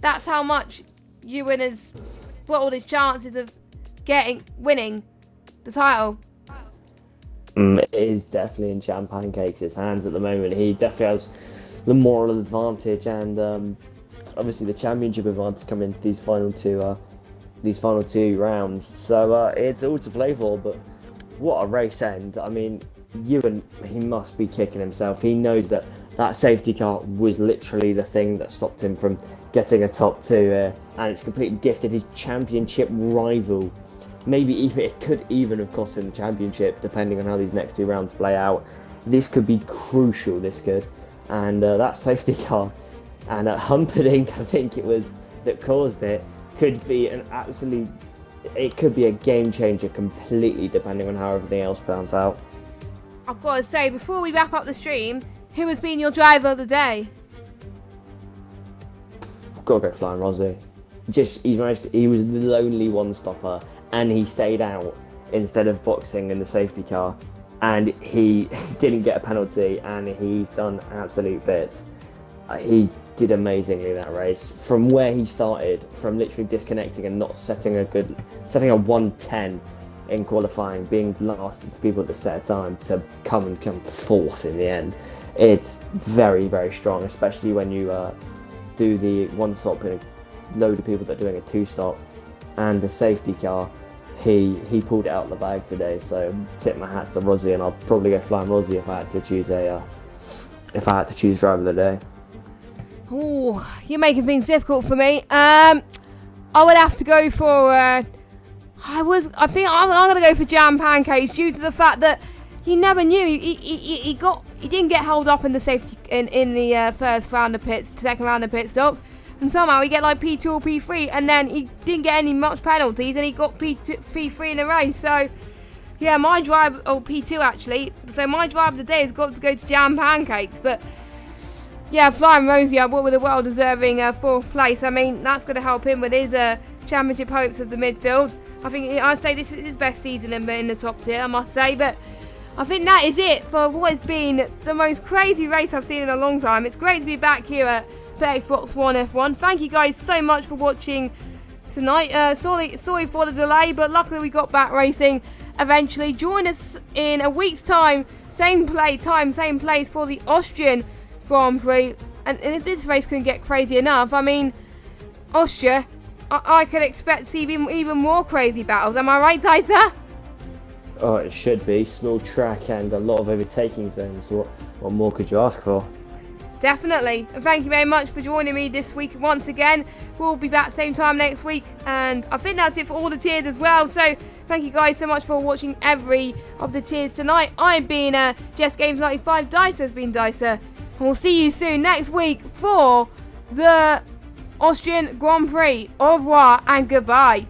That's how much Ewan has bottled his chances of winning the title. It is definitely in Jam Pancakes' hands at the moment. He definitely has the moral advantage and obviously the championship advantage coming into these final two rounds. So it's all to play for, but what a race end. I mean, Ewan, he must be kicking himself. He knows that safety car was literally the thing that stopped him from getting a top 2 here, and it's completely gifted his championship rival. Maybe even it could even have cost him the championship, depending on how these next 2 rounds play out. This could be crucial, this could. And that safety car and Humperdinck, I think it was, that caused it, could be it could be a game changer completely, depending on how everything else pans out. I've got to say, before we wrap up the stream, who has been your driver of the day? I've got to go Flying Rossi. He was the only one stopper, and he stayed out instead of boxing in the safety car, and he didn't get a penalty, and he's done absolute bits. He did amazingly that race. From where he started, from literally disconnecting and not setting a 110 in qualifying, being last to people that set a time, to come fourth in the end. It's very, very strong, especially when you do the one stop in a load of people that are doing a two stop and the safety car. He pulled it out of the bag today, so tip my hats to Rossi, and I'll probably go flying Rossi if I had to choose driver of the day. Oh, you're making things difficult for me. I would have to go for. I think I'm gonna go for Jam Pancakes, due to the fact that you never knew he didn't get held up in the safety in the first round of pits, second round of pit stops, and somehow he get like P2 or P3, and then he didn't get any much penalties, and he got P3 in the race. So yeah, my drive, or P2 actually. So my drive of the day has got to go to Jam Pancakes, but. Yeah, Flying Rosie, I bought with a well-deserving 4th place. I mean, that's going to help him with his championship hopes of the midfield. I think I'd say this is his best season in the top tier, I must say. But I think that is it for what has been the most crazy race I've seen in a long time. It's great to be back here for Xbox One F1. Thank you guys so much for watching tonight. Sorry for the delay, but luckily we got back racing eventually. Join us in a week's time, same place for the Austrian Grand Prix, and if this race couldn't get crazy enough, I mean, Austria, I could expect to see even more crazy battles. Am I right, Dicer? Oh, it should be. Small track and a lot of overtaking zones. What more could you ask for? Definitely. And thank you very much for joining me this week once again. We'll be back same time next week, and I think that's it for all the tiers as well. So thank you guys so much for watching every of the tiers tonight. I've been Jess Games 95. Dicer's been Dicer. And we'll see you soon next week for the Austrian Grand Prix. Au revoir and goodbye.